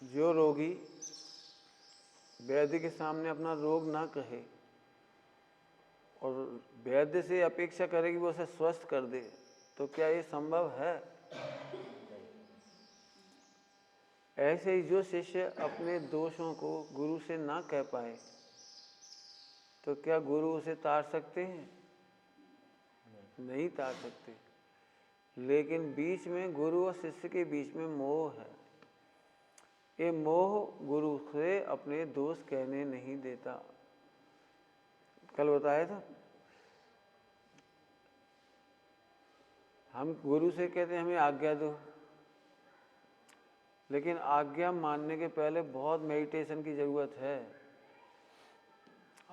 जो रोगी वैद्य के सामने अपना रोग ना कहे और वैद्य से अपेक्षा करे कि वो उसे स्वस्थ कर दे, तो क्या ये संभव है? ऐसे ही जो शिष्य अपने दोषों को गुरु से ना कह पाए, तो क्या गुरु उसे तार सकते हैं? नहीं तार सकते। लेकिन बीच में गुरु और शिष्य के बीच में मोह है। ये मोह गुरु से अपने दोष कहने नहीं देता। कल बताया था, हम गुरु से कहते हैं हमें आज्ञा दो, लेकिन आज्ञा मानने के पहले बहुत मेडिटेशन की जरूरत है।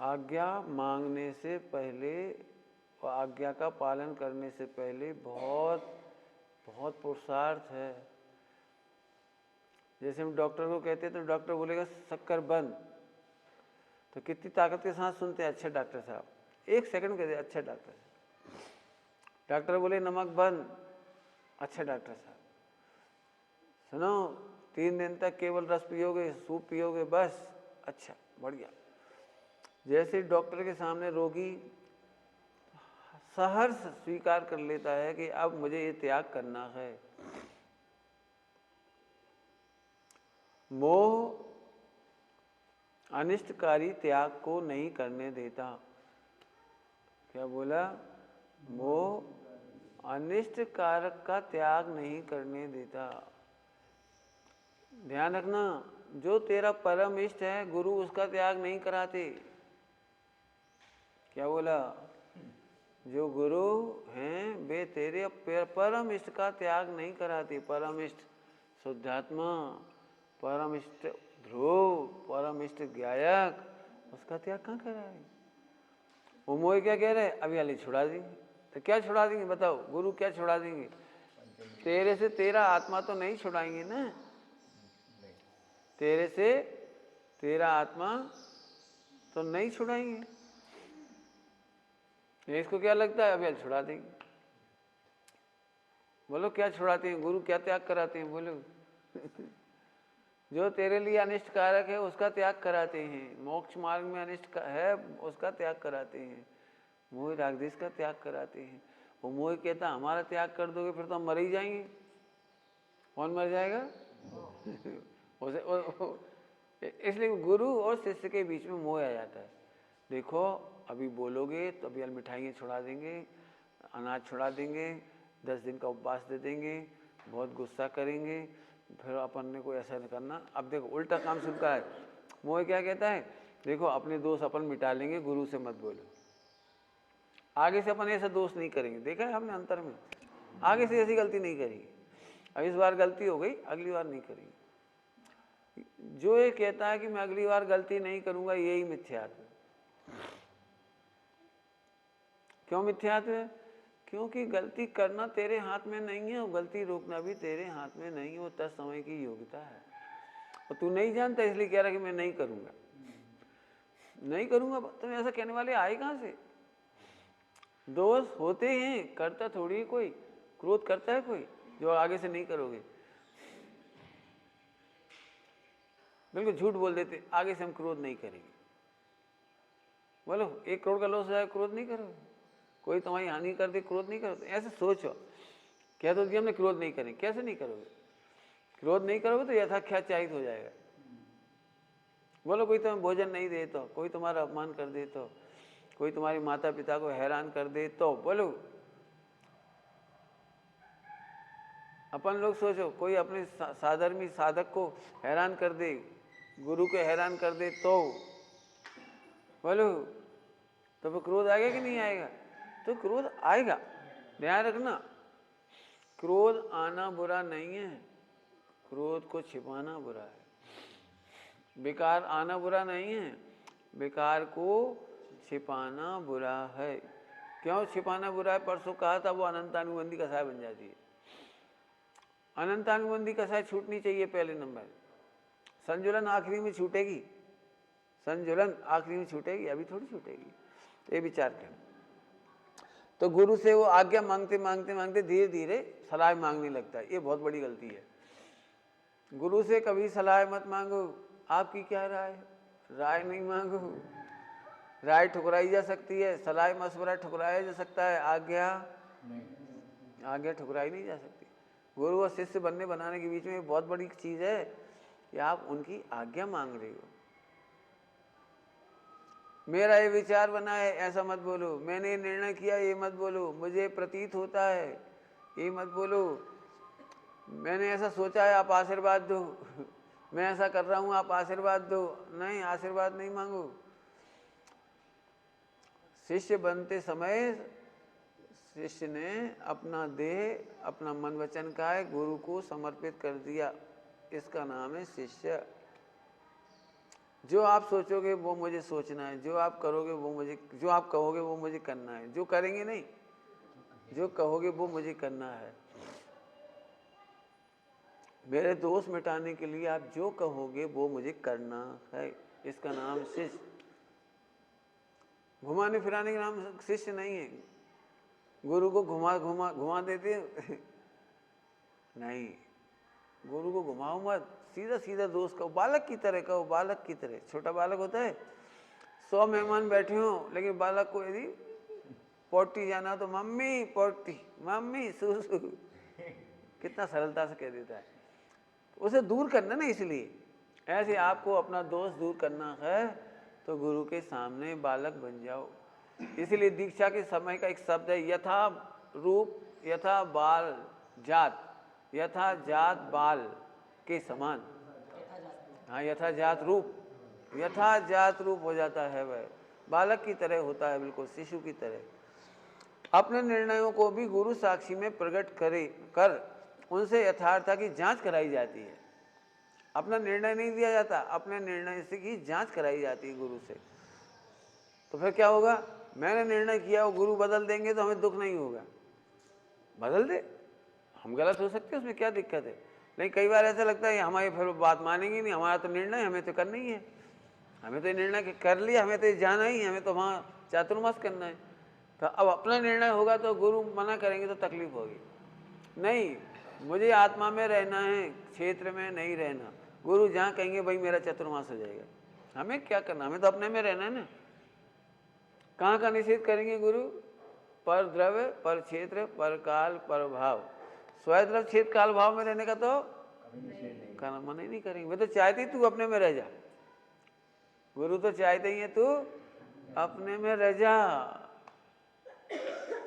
आज्ञा मांगने से पहले और आज्ञा का पालन करने से पहले बहुत बहुत पुरुषार्थ है। जैसे हम डॉक्टर को कहते हैं तो डॉक्टर बोलेगा शक्कर बंद, तो कितनी ताकत के साथ सुनते हैं, अच्छा डॉक्टर साहब। 1 सेकंड कहते अच्छा डॉक्टर साहब। डॉक्टर बोले नमक बंद, अच्छा डॉक्टर साहब। सुनो 3 दिन तक केवल रस पियोगे, सूप पियोगे, बस, अच्छा बढ़िया। जैसे डॉक्टर के सामने रोगी सहर्ष स्वीकार कर लेता है कि अब मुझे ये त्याग करना है। मोह अनिष्टकारी त्याग को नहीं करने देता। क्या बोला? मोह अनिष्ट कारक का त्याग नहीं करने देता। ध्यान रखना, जो तेरा परम इष्ट है गुरु उसका त्याग नहीं कराते। क्या बोला? जो गुरु हैं वे तेरे परम इष्ट का त्याग नहीं कराते। परम इष्ट शुद्धात्मा, परम इष्ट ध्रुव, परम इष्ट गायक, उसका त्याग कहाँ कराए? वो मोह क्या कह रहे? अभी हाली छुड़ा देंगे। तो क्या छुड़ा देंगे बताओ? गुरु क्या छुड़ा देंगे? तेरे से तेरा आत्मा तो नहीं छुड़ाएंगे ना। तेरे से तेरा आत्मा तो नहीं छुड़ाएंगे। इसको क्या लगता है? अभी छुड़ा देंगे। बोलो क्या छुड़ाते हैं? गुरु क्या त्याग कराते हैं? बोलो। जो तेरे लिए अनिष्ट कारक है उसका त्याग कराते हैं। मोक्ष मार्ग में अनिष्ट है उसका त्याग कराते हैं। मोह रागदेश का त्याग कराते हैं। वो मोह कहता हमारा त्याग कर दोगे फिर तो हम मर ही जाएंगे। कौन मर जाएगा? इसलिए गुरु और शिष्य के बीच में मोह आ जाता है। देखो अभी बोलोगे तो अभी मिठाइयाँ छुड़ा देंगे, अनाज छुड़ा देंगे, 10 दिन का उपवास दे देंगे, बहुत गुस्सा करेंगे, फिर अपन ने कोई ऐसा नहीं करना। अब देखो उल्टा काम शुरू करा है। मोह क्या कहता है? देखो अपने दोष अपन मिटा लेंगे, गुरु से मत बोलो। आगे से अपन ऐसा दोष नहीं करेंगे। देखा है हमने अंतर में, आगे से ऐसी गलती नहीं करेंगे। अब इस बार गलती हो गई, अगली बार नहीं करेंगे। जो ये कहता है कि मैं अगली बार गलती नहीं करूंगा, यही मिथ्यात्व है। क्यों मिथ्यात्व है? क्योंकि गलती करना तेरे हाथ में नहीं है और गलती रोकना भी तेरे हाथ में नहीं है। वो तत्समय की योग्यता है और तू नहीं जानता इसलिए कह रहा कि मैं नहीं करूंगा। नहीं करूंगा तुम ऐसा कहने वाले आए कहां से? दोष होते हैं, करता थोड़ी कोई। क्रोध करता है कोई जो आगे से नहीं करोगे? बिल्कुल झूठ बोल देते, आगे से हम क्रोध नहीं करेंगे। बोलो 1 करोड़ का लॉस है, क्रोध नहीं करोगे? कोई तुम्हारी हानि कर दे, क्रोध नहीं करोगे? ऐसे सोचो। कह दो कि हमने क्रोध नहीं करेंगे, कैसे नहीं करोगे? क्रोध नहीं करोगे तो यथाख्याचारित हो जाएगा। बोलो कोई तुम्हें भोजन नहीं दे तो, कोई तुम्हारा अपमान कर दे तो, कोई तुम्हारे माता पिता को हैरान कर दे तो, बोलो अपन लोग सोचो कोई अपने साधर्मी साधक को हैरान कर दे, गुरु को हैरान कर दे तो, बोलो तो फिर क्रोध आएगा कि नहीं आएगा? तो क्रोध आएगा। ध्यान रखना, क्रोध आना बुरा नहीं है, क्रोध को छिपाना बुरा है। विकार आना बुरा नहीं है, विकार को छिपाना बुरा है। क्यों छिपाना बुरा है? परसों कहा था वो अनंतानुबंधी कसाय बन जाती है। अनंतानुबंधी कसाय छूटनी चाहिए पहले नंबर। संजुलन आखिरी में छूटेगी, संजुलन आखिरी में छूटेगी, अभी थोड़ी छूटेगी। ये विचार कर। तो गुरु से वो आज्ञा मांगते मांगते मांगते धीरे धीरे सलाह मांगने लगता है। ये बहुत बड़ी गलती है। गुरु से कभी सलाह मत मांगो, आपकी क्या राय, राय नहीं मांगो। राय ठुकराई जा सकती है, सलाह मशवरा ठुकराया जा सकता है, आज्ञा ठुकराई नहीं जा सकती। गुरु और शिष्य बनने बनाने के बीच में बहुत बड़ी चीज है कि आप उनकी आज्ञा मांग रहे हो। मेरा ये विचार बना है ऐसा मत बोलो, मैंने ये निर्णय किया ये मत बोलो, मुझे प्रतीत होता है ये मत बोलो, मैंने ऐसा सोचा है आप आशीर्वाद दो, मैं ऐसा कर रहा हूं आप आशीर्वाद दो। नहीं, आशीर्वाद नहीं मांगो। शिष्य बनते समय शिष्य ने अपना देह, अपना मन वचन काय गुरु को समर्पित कर दिया, इसका नाम है शिष्य। जो आप सोचोगे वो मुझे सोचना है, जो आप करोगे वो मुझे, जो आप कहोगे वो मुझे करना है, जो करेंगे नहीं, जो कहोगे वो मुझे करना है। मेरे दोष मिटाने के लिए आप जो कहोगे वो मुझे करना है, इसका नाम शिष्य। घुमाने फिराने का नाम शिष्य नहीं है। गुरु को घुमा देते नहीं, गुरु को घुमाओ मत, सीधा सीधा दोस्त कहो, बालक की तरह कहो, बालक की तरह। छोटा बालक होता है, 100 मेहमान बैठे हो, लेकिन बालक को यदि पोटी जाना तो मम्मी पोटी, मम्मी सूसू, कितना सरलता से कह देता है। उसे दूर करना ना, इसलिए ऐसे आपको अपना दोष दूर करना है तो गुरु के सामने बालक बन जाओ। इसलिए दीक्षा के समय का एक शब्द है, यथा रूप यथा बाल जात, यथा जात बाल के समान। हाँ, यथा जात रूप, यथा जात रूप हो जाता है, वह बालक की तरह होता है, बिल्कुल शिशु की तरह। अपने निर्णयों को भी गुरु साक्षी में प्रकट कर उनसे यथार्थता की जांच कराई जाती है। अपना निर्णय नहीं दिया जाता, अपने निर्णय से की जांच कराई जाती है गुरु से। तो फिर क्या होगा, मैंने निर्णय किया वो गुरु बदल देंगे तो हमें दुख नहीं होगा। बदल दे, हम गलत हो सकते हैं, उसमें क्या दिक्कत है। नहीं, कई बार ऐसा लगता है हमारी फिर बात मानेंगे नहीं, हमारा तो निर्णय हमें तो करना ही है, हमें तो निर्णय कर लिया, हमें तो जाना ही, हमें तो वहाँ चातुर्मास करना है। तो अब अपना निर्णय होगा तो गुरु मना करेंगे तो तकलीफ होगी। नहीं, मुझे आत्मा में रहना है, क्षेत्र में नहीं रहना। गुरु जहाँ कहेंगे भाई मेरा चतुर्मास हो जाएगा। हमें क्या करना, हमें तो अपने में रहना है ना। कहाँ का निषेध करेंगे गुरु, पर द्रव्य, पर क्षेत्र, पर काल, पर भाव। स्वद्रव्य क्षेत्र काल भाव में रहने का तो करना मना ही नहीं करेंगे। वे तो चाहते ही तू अपने में रह जा, गुरु तो चाहते ही है तू अपने में रह जा।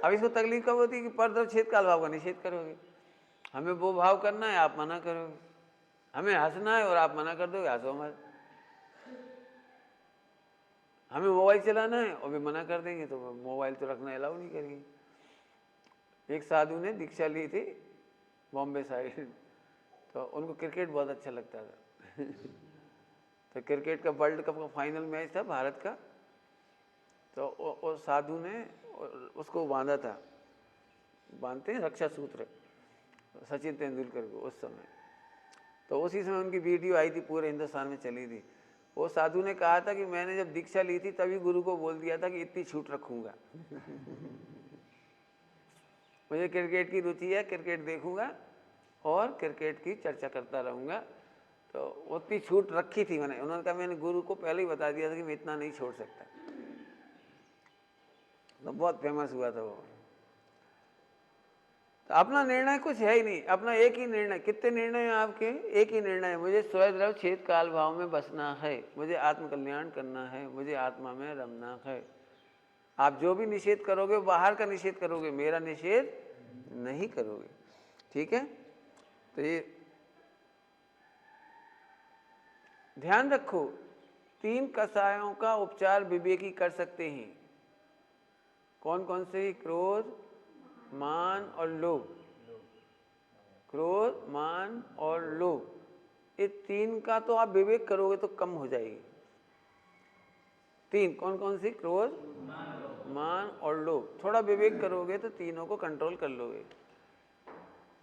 अब इसको तकलीफ कब होती है कि पर द्रव्य क्षेत्र काल भाव का निषेध करोगे। हमें वो भाव करना है, आप मना करोगे। हमें हंसना है और आप मना कर दोगे, हंसो मत। हमें मोबाइल चलाना है और भी मना कर देंगे तो मोबाइल तो रखना अलाउ नहीं करेंगे। एक साधु ने दीक्षा ली थी बॉम्बे साइड, तो उनको क्रिकेट बहुत अच्छा लगता था तो क्रिकेट का वर्ल्ड कप का फाइनल मैच था भारत का, तो उस साधु ने उसको बांधा था, बांधते हैं रक्षा सूत्र, सचिन तेंदुलकर को उस समय। तो उसी समय उनकी वीडियो आई थी, पूरे हिंदुस्तान में चली थी। वो साधु ने कहा था कि मैंने जब दीक्षा ली थी तभी गुरु को बोल दिया था कि इतनी छूट रखूंगा मुझे क्रिकेट की रुचि है, क्रिकेट देखूंगा और क्रिकेट की चर्चा करता रहूंगा। तो उतनी छूट रखी थी मैंने। उन्होंने कहा मैंने गुरु को पहले ही बता दिया था कि मैं इतना नहीं छोड़ सकता। तो बहुत फेमस हुआ था वो। तो अपना निर्णय कुछ है ही नहीं, अपना एक ही निर्णय। कितने निर्णय हैं आपके? एक ही निर्णय है, मुझे स्वद्रव्य क्षेत्र काल भाव में बसना है, मुझे आत्मकल्याण करना है, मुझे आत्मा में रमना है। आप जो भी निषेध करोगे बाहर का निषेध करोगे, मेरा निषेध नहीं करोगे। ठीक है, तो ये ध्यान रखो। 3 कषायों का उपचार विवेकी कर सकते हैं। कौन कौन से? क्रोध, मान और लोभ। क्रोध, मान और लोभ, ये 3 का तो आप विवेक करोगे तो कम हो जाएगी। 3 कौन कौन सी? क्रोध, मान और लोभ। थोड़ा विवेक करोगे तो तीनों को कंट्रोल कर लोगे।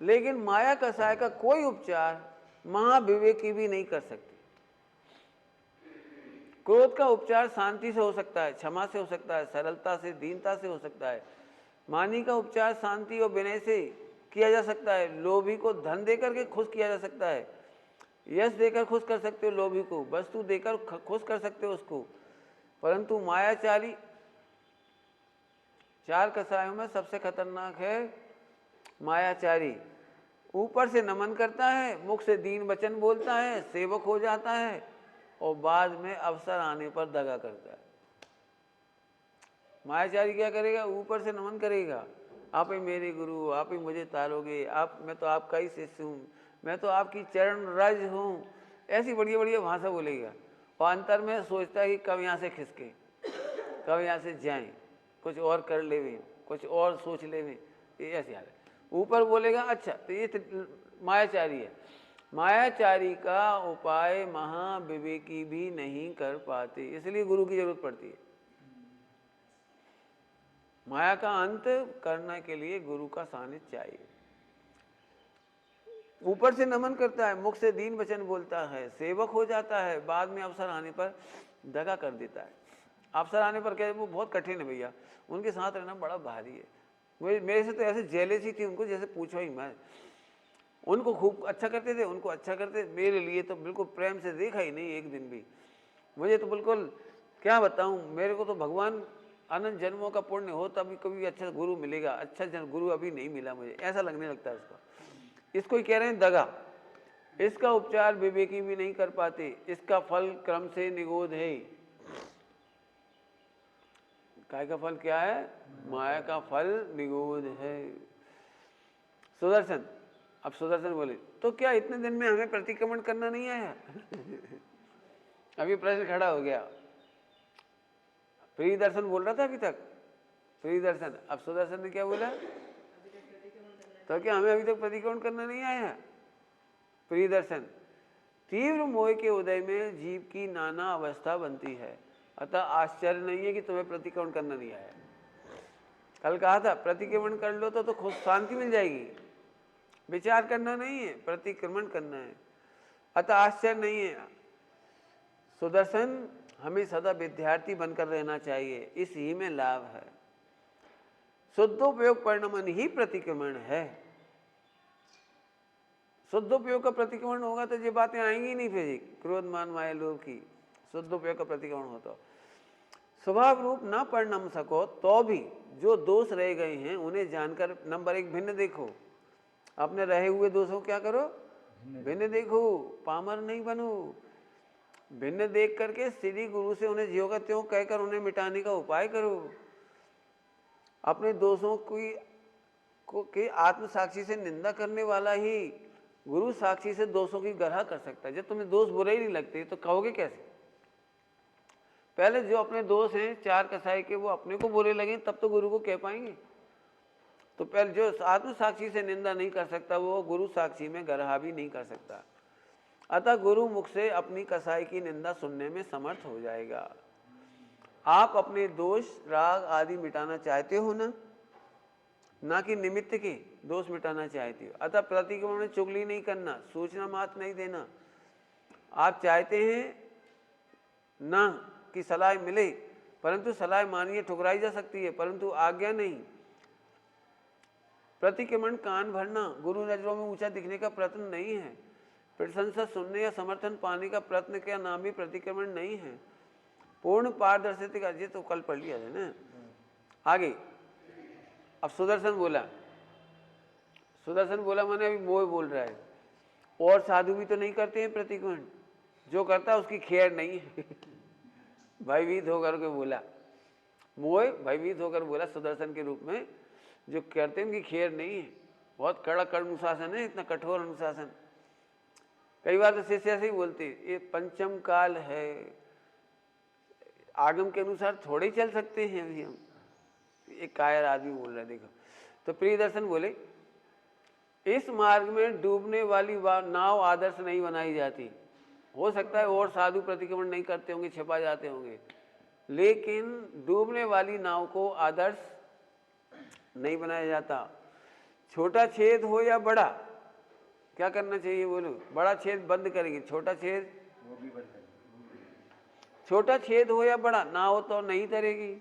लेकिन माया कषाय का कोई उपचार महाविवेकी भी नहीं कर सकते। क्रोध का उपचार शांति से हो सकता है, क्षमा से हो सकता है, सरलता से, दीनता से हो सकता है। मानी का उपचार शांति और विनय से किया जा सकता है। लोभी को धन देकर के खुश किया जा सकता है। यश देकर खुश कर सकते हो लोभी को, वस्तु देकर खुश कर सकते हो उसको, परंतु मायाचारी, 4 कसायों में सबसे खतरनाक है मायाचारी। ऊपर से नमन करता है, मुख से दीन वचन बोलता है, सेवक हो जाता है और बाद में अवसर आने पर दगा करता है। मायाचारी क्या करेगा? ऊपर से नमन करेगा, आप ही मेरे गुरु, आप ही मुझे तारोगे, आप, मैं तो आपका ही शिष्य हूँ, मैं तो आपकी चरण रज हूँ, ऐसी बढ़िया बढ़िया भाषा बोलेगा। और अंतर में सोचता है कि कब यहाँ से खिसके, कब यहाँ से जाएं, कुछ और कर लेवे, कुछ और सोच लेवे, ये ऐसी हाल है। ऊपर बोलेगा अच्छा, तो ये मायाचारी है। मायाचारी का उपाय महाविवेकी भी नहीं कर पाते, इसलिए गुरु की जरूरत पड़ती है। माया का अंत करने के लिए गुरु का सानिध्य चाहिए। ऊपर से नमन करता है, मुख से दीन वचन बोलता है, सेवक हो जाता है, बाद में अवसर आने पर दगा कर देता है। अवसर आने पर क्या, वो बहुत कठिन है भैया, उनके साथ रहना बड़ा भारी है। मेरे से तो ऐसे जेलेसी थी उनको, जैसे पूछो ही मैं। उनको खूब अच्छा करते थे, उनको अच्छा करते, मेरे लिए तो बिल्कुल प्रेम से देखा ही नहीं एक दिन भी। मुझे तो बिल्कुल क्या बताऊं, मेरे को तो भगवान अनंत जन्मों का पुण्य हो तभी कभी अच्छा गुरु मिलेगा, अच्छा गुरु अभी नहीं मिला मुझे, ऐसा लगने लगता है इसका। इसको ही कह रहे हैं दगा। इसका उपचार विवेकी भी नहीं कर पाते, इसका फल क्रम से निगोद है। काय का फल क्या है? माया का फल निगोद है। सुदर्शन, अब सुदर्शन बोले तो क्या इतने दिन में हमें प्रतिक्रमण करना नहीं आया? अभी प्रश्न खड़ा हो गया। प्रियदर्शन बोल रहा था अभी तक, प्रियदर्शन, अब सुदर्शन ने क्या बोला? तो क्या हमें अभी तक प्रतिक्रमण करना नहीं आया? प्रियदर्शन, तीव्र मोह के उदय में जीव की नाना अवस्था बनती है, अतः आश्चर्य नहीं है कि तुम्हें प्रतिक्रमण करना नहीं आया। कल कहा था प्रतिक्रमण कर लो तो खुद शांति मिल जाएगी, विचार करना नहीं है, प्रतिक्रमण करना है, अतः आश्चर्य नहीं है। सुदर्शन, हमें सदा विद्यार्थी बनकर रहना चाहिए, इस ही में लाभ है। शुद्धोपयोग परिणमन ही प्रतिक्रमण है। शुद्धोपयोग का प्रतिक्रमण होगा तो ये बातें आएंगी नहीं, फिर क्रोध मान माया लोभ की। शुद्धोपयोग का प्रतिक्रमण हो तो स्वभाव रूप ना परिणम सको तो भी जो दोष रह गए हैं उन्हें जानकर नंबर 1 भिन्न देखो। अपने रहे हुए दोषों क्या करो? भिन्न देखो, पामर नहीं बनो। भिन्न देख करके श्री गुरु से उन्हें ज्यों का त्यों कहकर उन्हें मिटाने का उपाय करो। अपने दोषों की आत्म साक्षी से निंदा करने वाला ही गुरु साक्षी से दोषों की गढ़ा कर सकता है। जब तुम्हें दोष बुरे ही नहीं लगते तो कहोगे कैसे? पहले जो अपने दोष हैं 4 कसाई के वो अपने को बुरे लगे तब तो गुरु को कह पाएंगे। तो पहले जो आत्म साक्षी से निंदा नहीं कर सकता वो गुरु साक्षी में गढ़ा भी नहीं कर सकता। अतः गुरु मुख से अपनी कसाई की निंदा सुनने में समर्थ हो जाएगा। आप अपने दोष राग आदि मिटाना चाहते हो ना कि निमित्त के दोष मिटाना चाहते हो। अतः प्रतिक्रमण में चुगली नहीं करना, सूचना मात्र नहीं देना। आप चाहते हैं ना कि सलाह मिले, परंतु सलाह मानिए ठुकराई जा सकती है, परंतु आज्ञा नहीं। प्रतिक्रमण कान भरना गुरु नजरों में ऊंचा दिखने का प्रयत्न नहीं है। प्रशंसा सुनने या समर्थन पाने का प्रयत्न का नाम भी प्रतिक्रमण नहीं है। पूर्ण पारदर्शिता का, ये तो कल पढ़ लिया है ना। आगे अब सुदर्शन बोला माने अभी मोह बोल रहा है। और साधु भी तो नहीं करते हैं प्रतिक्रमण, जो करता है उसकी खैर नहीं है। भयभीत होकर के बोला, मोह भयभीत होकर बोला सुदर्शन के रूप में, जो करते हैं उनकी खैर नहीं है। बहुत कड़ा अनुशासन है, इतना कठोर अनुशासन। कई बार तो शिष्य ऐसे ही बोलते, ये पंचम काल है, आगम के अनुसार थोड़े ही चल सकते हैं अभी हम। एक कायर आदमी बोल रहा है, देखो। तो प्रियदर्शन बोले, इस मार्ग में डूबने वाली नाव आदर्श नहीं बनाई जाती। हो सकता है और साधु प्रतिक्रमण नहीं करते होंगे, छिपा जाते होंगे, लेकिन डूबने वाली नाव को आदर्श नहीं बनाया जाता। छोटा छेद हो या बड़ा, क्या करना चाहिए बोलो? बड़ा छेद बंद करेंगे, छोटा छेद वो भी बंद करेंगे। छोटा छेद हो या बड़ा, नाव तो नहीं तरेगी।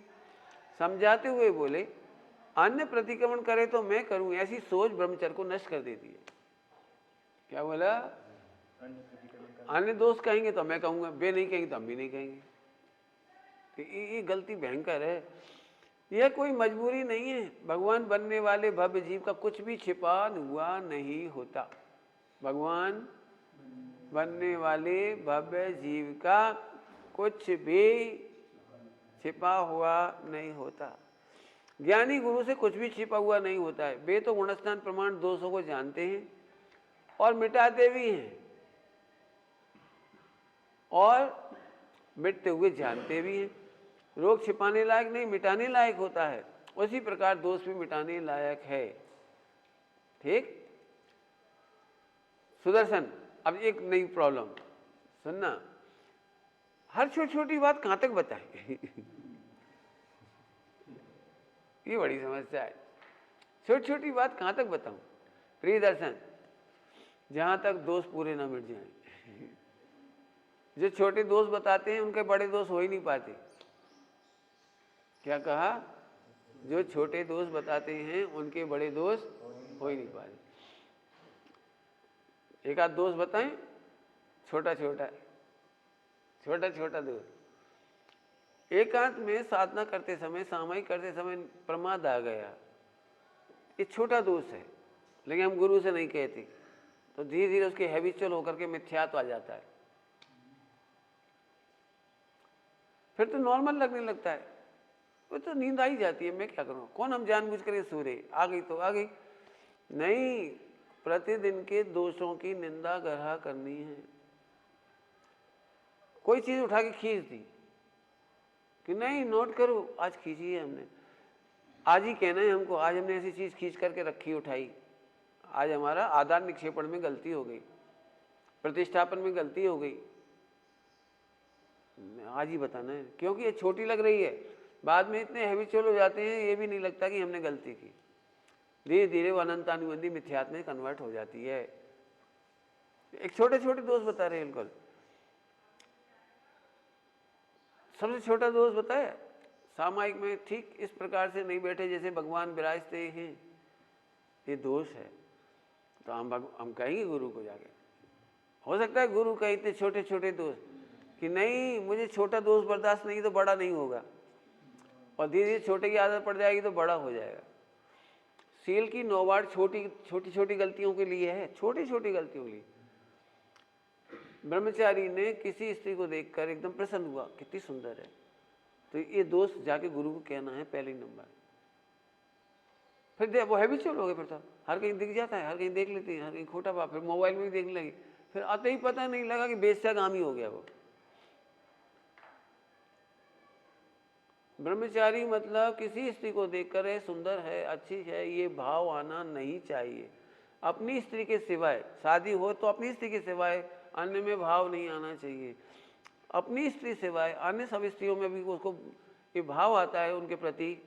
समझाते हुए बोले, अन्य प्रतिक्रमण करे तो मैं करूं, ऐसी सोच ब्रह्मचर्य को नष्ट कर देती है। क्या बोला? अन्य दोस्त कहेंगे तो मैं कहूँगा, वे नहीं कहेंगे तो हम भी नहीं कहेंगे। तो ये गलती भयंकर है। यह कोई मजबूरी नहीं है। भगवान बनने वाले भव्य जीव का कुछ भी छिपा हुआ नहीं होता। भगवान बनने वाले भव्य जीव का कुछ भी छिपा हुआ नहीं होता। ज्ञानी गुरु से कुछ भी छिपा हुआ नहीं होता है। वे तो गुणस्नान प्रमाण दोषों को जानते हैं और मिटाते भी हैं, और मिटते हुए जानते भी हैं। रोग छिपाने लायक नहीं, मिटाने लायक होता है। उसी प्रकार दोष भी मिटाने लायक है। ठीक। सुदर्शन, अब एक नई प्रॉब्लम सुनना, हर छोटी छोटी बात कहां तक बताएं? ये बड़ी समस्या है। छोटी छोटी बात कहां तक बताऊं? प्रिय दर्शन, जहां तक दोष पूरे ना मिट जाएं। जो छोटे दोष बताते हैं उनके बड़े दोष हो ही नहीं पाते। क्या कहा? जो छोटे दोष बताते हैं उनके बड़े दोष हो ही नहीं पाते। एक आध दोष बताएं, छोटा छोटा दोष। एकांत में साधना करते समय, सामायिक करते समय प्रमाद आ गया, ये छोटा दोष है, लेकिन हम गुरु से नहीं कहते, तो धीरे धीरे उसके हैबिचुअल होकर के मिथ्यात्व आ जाता है। फिर तो नॉर्मल लगने लगता है। वो तो नींद आ ही जाती है, मैं क्या करूँ, कौन हम जानबूझ कर सो रहे, आ गई तो आ गई। नहीं, प्रतिदिन के दोषों की निंदा ग्रह करनी है। कोई चीज उठा के खींच दी कि नहीं नोट करो, आज खींची है हमने, आज ही कहना है हमको, आज हमने ऐसी चीज खींच करके रखी उठाई, आज हमारा आधार निक्षेपण में गलती हो गई, प्रतिष्ठापन में गलती हो गई, आज ही बताना है। क्योंकि ये छोटी लग रही है, बाद में इतने हैबिचुअल हो जाते हैं, ये भी नहीं लगता कि हमने गलती की। धीरे धीरे वो अनंतानुबंधी मिथ्यात्व में कन्वर्ट हो जाती है। एक छोटे छोटे दोष बता रहे हैं बिल्कुल। सबसे छोटा दोष बताया सामायिक में, ठीक इस प्रकार से नहीं बैठे जैसे भगवान विराजते हैं, ये दोष है। तो हम कहेंगे गुरु को जाके, हो सकता है गुरु कहे इतने छोटे छोटे दोष कि नहीं मुझे छोटा दोष बर्दाश्त नहीं तो बड़ा नहीं होगा, और धीरे धीरे छोटे की आदत पड़ जाएगी तो बड़ा हो जाएगा। सील की नौबाड़ छोटी छोटी गलतियों के लिए है, छोटी छोटी गलतियों के लिए। ब्रह्मचारी ने किसी स्त्री को देखकर एकदम प्रसन्न हुआ, कितनी सुंदर है, तो ये दोस्त जाके गुरु को कहना है पहले नंबर। फिर वो हैबिचुअल हो गए, फिर तो हर कहीं दिख जाता है, हर कहीं देख लेते हैं, हर कहीं खोटा बाप, फिर मोबाइल में भी देखने लगे, फिर आते ही पता नहीं लगा कि बेस्यागामी हो गया वो। ब्रह्मचारी मतलब किसी स्त्री को देखकर है सुंदर है, अच्छी है, ये भाव आना नहीं चाहिए। अपनी स्त्री के सिवाय, शादी हो तो अपनी स्त्री के सिवाय अन्य में भाव नहीं आना चाहिए। अपनी स्त्री सिवाय अन्य सब स्त्रियों में भी उसको ये भाव आता है, उनके प्रति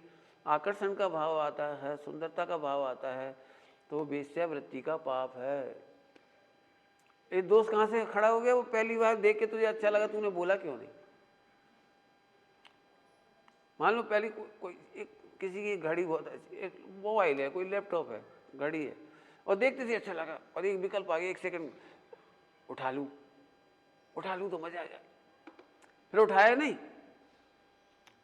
आकर्षण का भाव आता है, सुंदरता का भाव आता है, तो वेश्यावृत्ति का पाप है। ये दोस्त कहाँ से खड़ा हो गया? वो पहली बार देख के तुझे अच्छा लगा, तूने बोला क्यों नहीं? मान लो पहली किसी की घड़ी बहुत अच्छी, एक मोबाइल है, कोई लैपटॉप है, घड़ी है, और देखते थे अच्छा लगा, और एक विकल्प आ गया, एक सेकंड उठा लूं तो मजा आ जाए, फिर उठाया नहीं,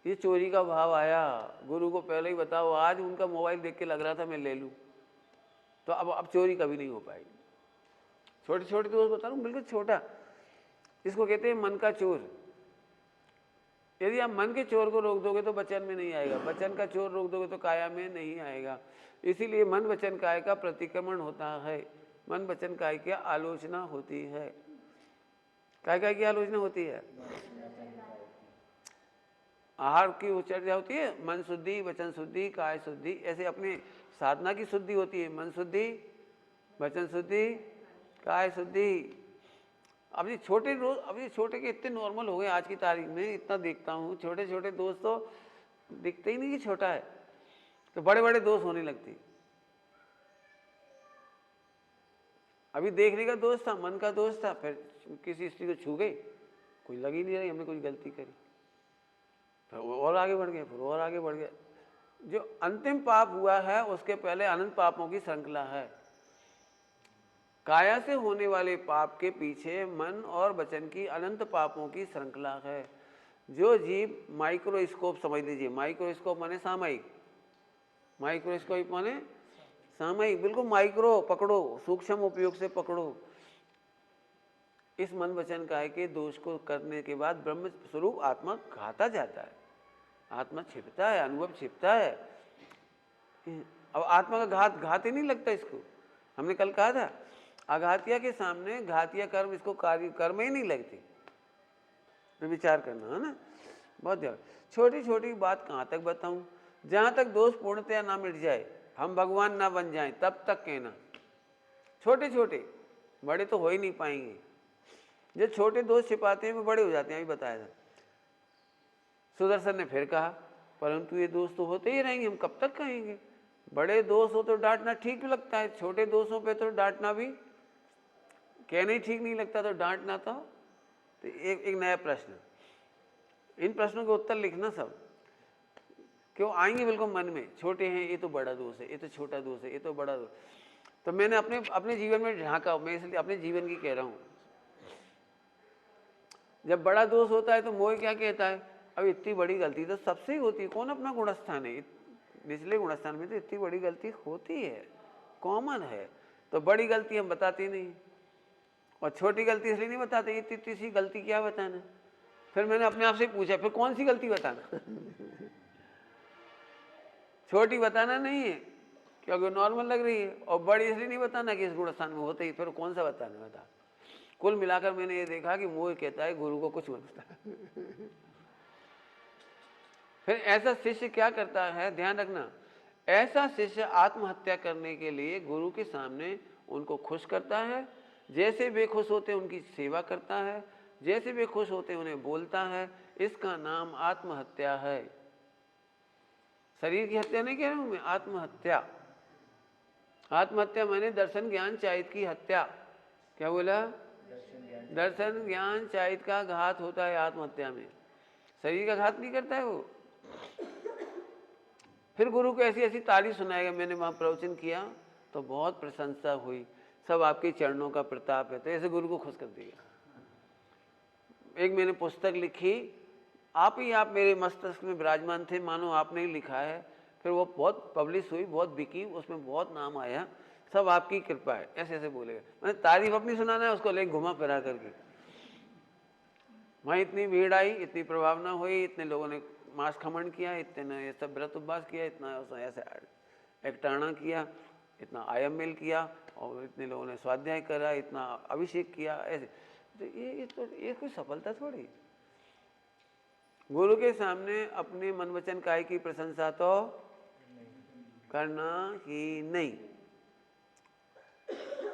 ये चोरी का भाव आया। गुरु को पहले ही बताओ, आज उनका मोबाइल देख के लग रहा था मैं ले लूं, तो अब चोरी कभी नहीं हो पाएगी। छोटे छोटे दोस्त बता रहा हूँ, बिल्कुल छोटा, इसको कहते हैं मन का चोर। यदि आप मन के चोर को रोक दोगे तो वचन में नहीं आएगा, वचन का चोर रोक दोगे तो काया में नहीं आएगा। इसीलिए मन वचन काय का प्रतिक्रमण होता है, मन वचन काय की आलोचना होती है। काय की आलोचना होती है? आहार की चर्चा होती है, मन शुद्धि, वचन शुद्धि, काय शुद्धि, ऐसे अपने साधना की शुद्धि होती है, मन शुद्धि, वचन शुद्धि, काय शुद्धि। अब ये छोटे के इतने नॉर्मल हो गए आज की तारीख में, इतना देखता हूँ छोटे छोटे दोस्त तो दिखते ही नहीं कि छोटा है, तो बड़े बड़े दोस्त होने लगते। अभी देखने का दोस्त था, मन का दोस्त था, फिर किसी स्त्री को छू गए, कोई लग ही नहीं रही हमने कुछ गलती करी, फिर और आगे बढ़ गए, फिर और आगे बढ़ गए। जो अंतिम पाप हुआ है उसके पहले अनंत पापों की श्रृंखला है। काया से होने वाले पाप के पीछे मन और वचन की अनंत पापों की श्रृंखला है। जो जीव माइक्रोस्कोप समझ लीजिए, माइक्रोस्कोप माने सामयिक, माइक्रोस्कोप माने सामयिक, बिल्कुल माइक्रो पकड़ो, सूक्ष्म उपयोग से पकड़ो। इस मन वचन काय के दोष को करने के बाद ब्रह्म स्वरूप आत्मा घाता जाता है, आत्मा छिपता है, अनुभव छिपता है। अब आत्मा का घात ही नहीं लगता इसको। हमने कल कहा था अघातिया के सामने घातिया कर्म इसको कार्य कर्म ही नहीं लगती। तो विचार करना है ना, बहुत ध्यान। छोटी छोटी बात कहाँ तक बताऊं, जहां तक दोष पूर्णतया ना मिट जाए, हम भगवान ना बन जाएं, तब तक कहना। छोटे छोटे, बड़े तो हो ही नहीं पाएंगे। जो छोटे दोष छिपाते हैं वो बड़े हो जाते हैं, अभी बताया था। सुदर्शन ने फिर कहा परंतु ये दोष तो होते ही रहेंगे, हम कब तक कहेंगे। बड़े दोष हो तो डांटना ठीक भी लगता है, छोटे दोषों पे तो डांटना भी, कहना ही ठीक नहीं लगता तो डांटना तो एक नया प्रश्न। इन प्रश्नों के उत्तर लिखना सब, क्यों आएंगे बिल्कुल मन में। छोटे हैं ये तो बड़ा दोष है, ये तो छोटा दोष है, ये तो बड़ा दोष। तो मैंने अपने जीवन में झांका, मैं इसलिए अपने जीवन की कह रहा हूँ। जब बड़ा दोष होता है तो मोह क्या कहता है, अब इतनी बड़ी गलती तो सबसे ही होती है, कौन अपना गुणस्थान है, निचले गुणस्थान में तो इतनी बड़ी गलती होती है, कॉमन है। तो बड़ी गलती हम बताते नहीं, और छोटी गलती इसलिए नहीं बताते, इतनी सी गलती क्या बताना। फिर मैंने अपने आप से पूछा फिर कौन सी गलती बताना छोटी बताना नहीं है क्योंकि नॉर्मल लग रही है, और बड़ी इसलिए नहीं बताना कि इस गुणस्थान में होते ही, फिर कौन सा बताना बता। कुल मिलाकर मैंने ये देखा कि मोह कहता है गुरु को कुछ मत बता फिर ऐसा शिष्य क्या करता है, ध्यान रखना, ऐसा शिष्य आत्महत्या करने के लिए गुरु के सामने उनको खुश करता है। जैसे वे खुश होते हैं उनकी सेवा करता है, जैसे वे खुश होते हैं उन्हें बोलता है। इसका नाम आत्महत्या है। शरीर की हत्या नहीं कह रहा हूं मैं, आत्महत्या। आत्महत्या मैंने दर्शन ज्ञान चाहित की हत्या। क्या बोला? दर्शन ज्ञान चाहित का घात होता है आत्महत्या में, शरीर का घात नहीं करता है वो। फिर गुरु को ऐसी ऐसी तारीफ सुनाएगा। मैंने वहां प्रवचन किया तो बहुत प्रशंसा हुई, सब आपके चरणों का प्रताप है, तो ऐसे गुरु को खुश कर दिया। एक मैंने पुस्तक लिखी, आप मेरे मस्तिष्क में विराजमान थे, मानो आपने ही लिखा है। फिर वो बहुत पब्लिश हुई, बहुत बिकी, उसमें बहुत नाम आया, सब आपकी कृपा है, ऐसे ऐसे बोलेगा। मैंने तारीफ अपनी सुनाना है, उसको ले घुमा फिरा करके। वहाँ इतनी भीड़ आई, इतनी प्रभावना हुई, इतने लोगों ने मांस खमन किया, इतने ने ये सब व्रत उपवास किया, इतना ऐसे एकटाणा किया, इतना आयम मेल किया, और इतने लोगों ने स्वाध्याय करा, इतना अभिषेक किया, ऐसे। तो ये कोई सफलता थोड़ी। गुरु के सामने अपने मन वचन काय की प्रशंसा तो करना ही नहीं,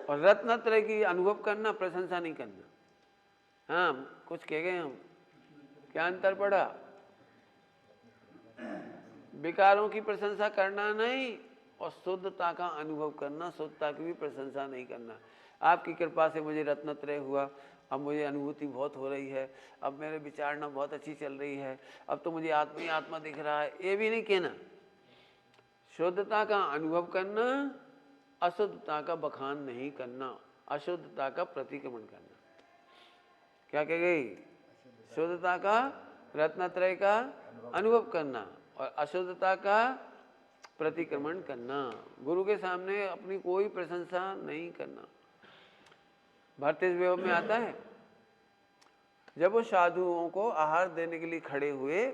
और रत्नत्रय की अनुभव करना, प्रशंसा नहीं करना। हाँ, कुछ कह गए हम, क्या अंतर पड़ा? विकारों की प्रशंसा करना नहीं, और शुद्धता का अनुभव करना, शुद्धता की भी प्रशंसा नहीं करना। आपकी कृपा से मुझे रत्नत्रय हुआ, अब मुझे अनुभूति बहुत हो रही है, अब मेरे विचारना बहुत अच्छी चल रही है, अब तो मुझे आत्मा ही आत्मा दिख रहा है, ये भी नहीं कहना। शुद्धता का अनुभव करना, अशुद्धता का बखान नहीं करना, अशुद्धता का प्रतिक्रमण करना। क्या कह गई? शुद्धता का, रत्नत्रय का अनुभव करना, और अशुद्धता का प्रतिक्रमण करना। गुरु के सामने अपनी कोई प्रशंसा नहीं करना। भारतीय विभव में आता है, जब वो साधुओं को आहार देने के लिए खड़े हुए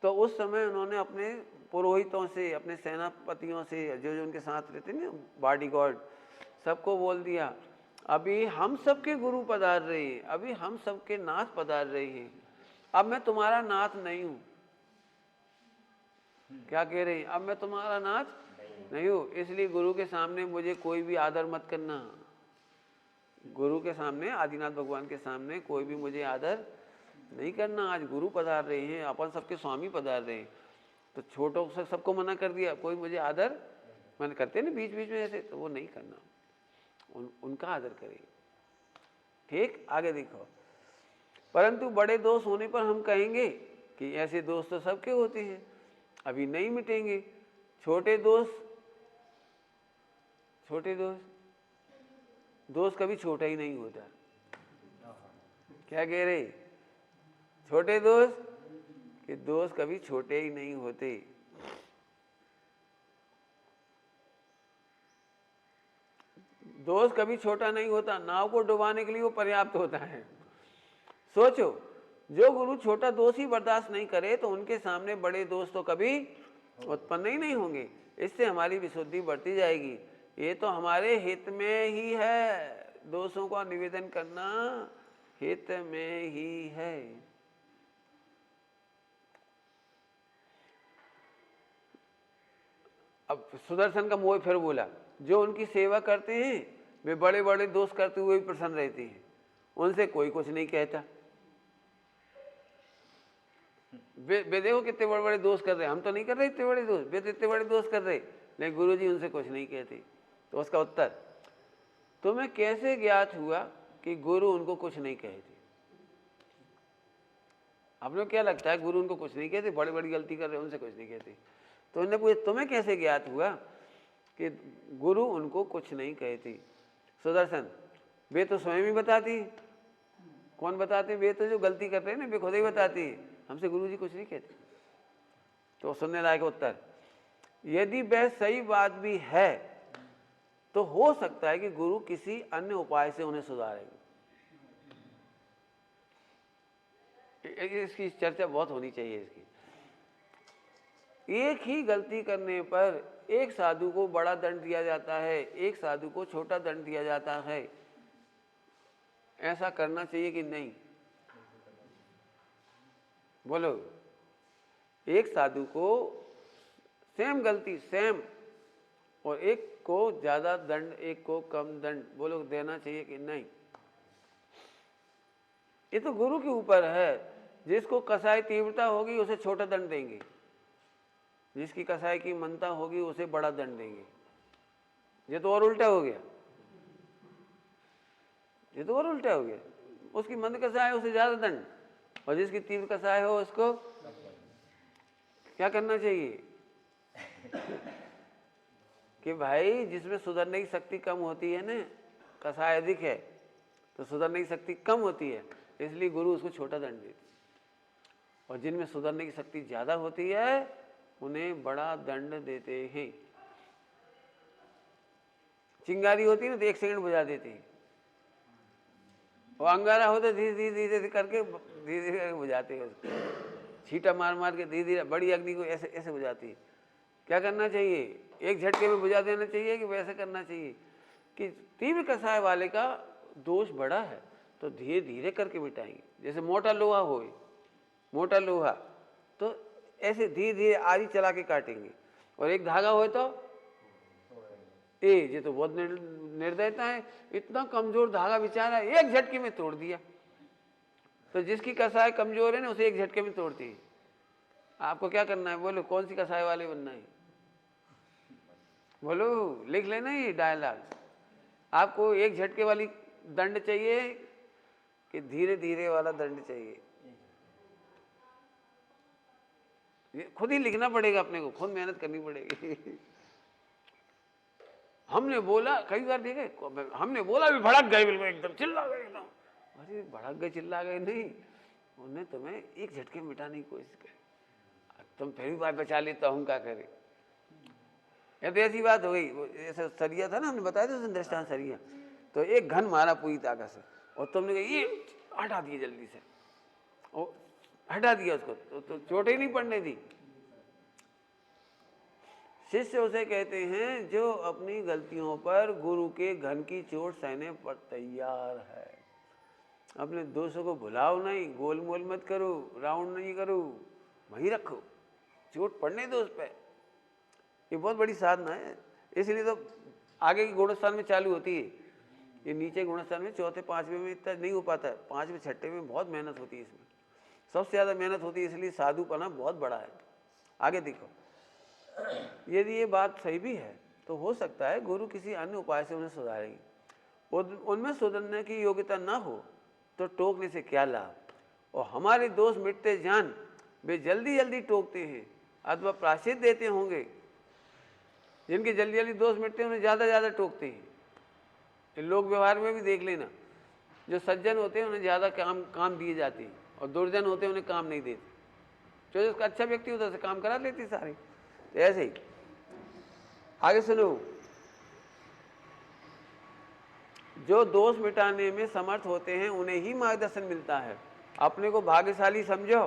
तो उस समय उन्होंने अपने पुरोहितों से, अपने सेनापतियों से, जो जो उनके साथ रहते ना बॉडीगार्ड, सबको बोल दिया अभी हम सबके गुरु पधार रहे हैं, अभी हम सबके नाथ पधार रहे हैं, अब मैं तुम्हारा नाथ नहीं हूं। क्या कह रहे हैं? अब मैं तुम्हारा नाथ नहीं हूं, इसलिए गुरु के सामने मुझे कोई भी आदर मत करना। गुरु के सामने, आदिनाथ भगवान के सामने कोई भी मुझे आदर नहीं करना। आज गुरु पधार रहे हैं, अपन सबके स्वामी पधार रहे हैं, तो छोटों से सबको मना कर दिया, कोई मुझे आदर मन करते ना बीच बीच में ऐसे, तो वो नहीं करना, उनका आदर करें। ठीक, आगे देखो। परंतु बड़े दोष होने पर हम कहेंगे कि ऐसे दोष तो सबके होते हैं, अभी नहीं मिटेंगे। छोटे दोष दोस्त कभी छोटा ही नहीं होता। क्या कह रहे छोटे दोस्त कि दोस्त कभी छोटे ही नहीं होते। दोस्त कभी छोटा नहीं होता, नाव को डुबाने के लिए वो पर्याप्त होता है। सोचो, जो गुरु छोटा दोस्त ही बर्दाश्त नहीं करे तो उनके सामने बड़े दोस्त तो कभी उत्पन्न ही नहीं होंगे। इससे हमारी विशुद्धि बढ़ती जाएगी। ये तो हमारे हित में ही है, दोषों का निवेदन करना हित में ही है। अब सुदर्शन का मोह फिर बोला, जो उनकी सेवा करते हैं वे बड़े बड़े दोष करते हुए भी प्रसन्न रहते हैं, उनसे कोई कुछ नहीं कहता। वे देखो कितने बड़े बड़े दोस्त कर रहे हैं, हम तो नहीं कर रहे इतने बड़े दोस्त, वे तो इतने बड़े दोस्त कर रहे, लेकिन गुरुजी उनसे कुछ नहीं कहते। तो उसका उत्तर, तुम्हें कैसे ज्ञात हुआ कि गुरु उनको कुछ नहीं कहते? आपने क्या लगता है गुरु उनको कुछ नहीं कहते, बड़ी बड़ी गलती कर रहे हैं उनसे कुछ नहीं कहते? तो उन्होंने पूछा तुम्हें कैसे ज्ञात हुआ कि गुरु उनको कुछ नहीं कहते? सुदर्शन, वे तो स्वयं ही बताती। कौन बताते? वे तो जो गलती कर रहे हैं ना वे खुद ही बताती है, हमसे गुरुजी कुछ नहीं कहते। तो सुनने लायक उत्तर, यदि वह सही बात भी है तो हो सकता है कि गुरु किसी अन्य उपाय से उन्हें सुधारेंगे। इसकी चर्चा बहुत होनी चाहिए। इसकी एक ही गलती करने पर एक साधु को बड़ा दंड दिया जाता है, एक साधु को छोटा दंड दिया जाता है। ऐसा करना चाहिए कि नहीं? बोलो। एक साधु को सेम गलती सेम, और एक को ज्यादा दंड एक को कम दंड, बोलो देना चाहिए कि नहीं? ये तो गुरु के ऊपर है। जिसको कसाई तीव्रता होगी उसे छोटा दंड देंगे, जिसकी कसाई की मनता होगी उसे बड़ा दंड देंगे। ये तो और उल्टा हो गया, ये तो और उल्टा हो गया। उसकी मंद कसाई है उसे ज्यादा दंड, और जिसकी तीव्र कसाई हो उसको क्या करना चाहिए? कि भाई जिसमें सुधरने की शक्ति कम होती है ना, कसाई अधिक है तो सुधरने की शक्ति कम होती है, इसलिए गुरु उसको छोटा दंड देते। और जिनमें सुधरने की शक्ति ज्यादा होती है उन्हें बड़ा दंड देते हैं। चिंगारी होती है ना तो 1 सेकंड बुझा देते हैं, और अंगारा होता है धीरे धीरे धीरे करके धीरे धीरे बुझाते हैं उसको, छींटा मार मार के धीरे धीरे बड़ी अग्नि को ऐसे ऐसे बुझाती है। क्या करना चाहिए? एक झटके में बुझा देना चाहिए कि वैसे करना चाहिए कि तीव्र कसाय वाले का दोष बड़ा है तो धीरे धीरे करके मिटाएंगे। जैसे मोटा लोहा हो, मोटा लोहा तो ऐसे धीरे धीरे आरी चला के काटेंगे, और एक धागा हो तो ये तो बहुत निर्दयता है, इतना कमजोर धागा बेचारा एक झटके में तोड़ दिया। तो जिसकी कसाय कमजोर है ना उसे एक झटके में तोड़ती है। आपको क्या करना है? बोलो कौन सी कसाय वाले बनना है? बोलो, लिख लेना ये डायलॉग। आपको एक झटके वाली दंड चाहिए कि धीरे धीरे वाला दंड चाहिए? ये खुद ही लिखना पड़ेगा, अपने को खुद मेहनत करनी पड़ेगी। हमने बोला कई बार देखे, हमने बोला भी भड़क गए, बिल्कुल एकदम चिल्ला गए एकदम। अरे भड़क गए चिल्ला गए नहीं, उन्हें तुम्हें एक झटके में मिटाने की कोशिश करी, तुम फिर भी बात बचा लेता हूँ, क्या करे? ये तो ऐसी बात हो गई। ऐसा सरिया था ना, हमने बताया था दृष्टांत सरिया, तो एक घन मारा पूरी ताकत से, और तुमने कहा ये हटा दिए जल्दी से, और हटा दिया उसको, तो चोट ही नहीं पड़ने दी। शिष्य उसे कहते हैं जो अपनी गलतियों पर गुरु के घन की चोट सहने पर तैयार है। अपने दोस्तों को भुलाओ नहीं, गोल मोल मत करो, राउंड नहीं करो, वहीं रखो, चोट पड़ने दो उस पर। ये बहुत बड़ी साधना है, इसलिए तो आगे की गुणस्थान में चालू होती है। ये नीचे गुणस्थान में चौथे पांचवें में इतना नहीं हो पाता है, पांचवें छठे में बहुत मेहनत होती है। इसमें सबसे ज़्यादा मेहनत होती है, इसलिए साधुपना बहुत बड़ा है। आगे देखो, यदि ये बात सही भी है तो हो सकता है गुरु किसी अन्य उपाय से उन्हें सुधारेंगे। उनमें सुधरने की योग्यता ना हो तो टोकने से क्या लाभ? और हमारे दोस्त मिटते जान वे जल्दी जल्दी टोकते हैं अथवा प्रायश्चित देते होंगे। जिनके जल्दी जल्दी दोस्त मिटते हैं उन्हें ज़्यादा ज़्यादा टोकते हैं। लोक व्यवहार में भी देख लेना, जो सज्जन होते हैं उन्हें ज़्यादा काम दिए जाते हैं और दुर्जन होते हैं उन्हें काम नहीं देते। जो उसका अच्छा व्यक्ति होता है उसे काम करा लेते सारे। तो ऐसे ही आगे सुनो, जो दोष मिटाने में समर्थ होते हैं उन्हें ही मार्गदर्शन मिलता है। अपने को भाग्यशाली समझो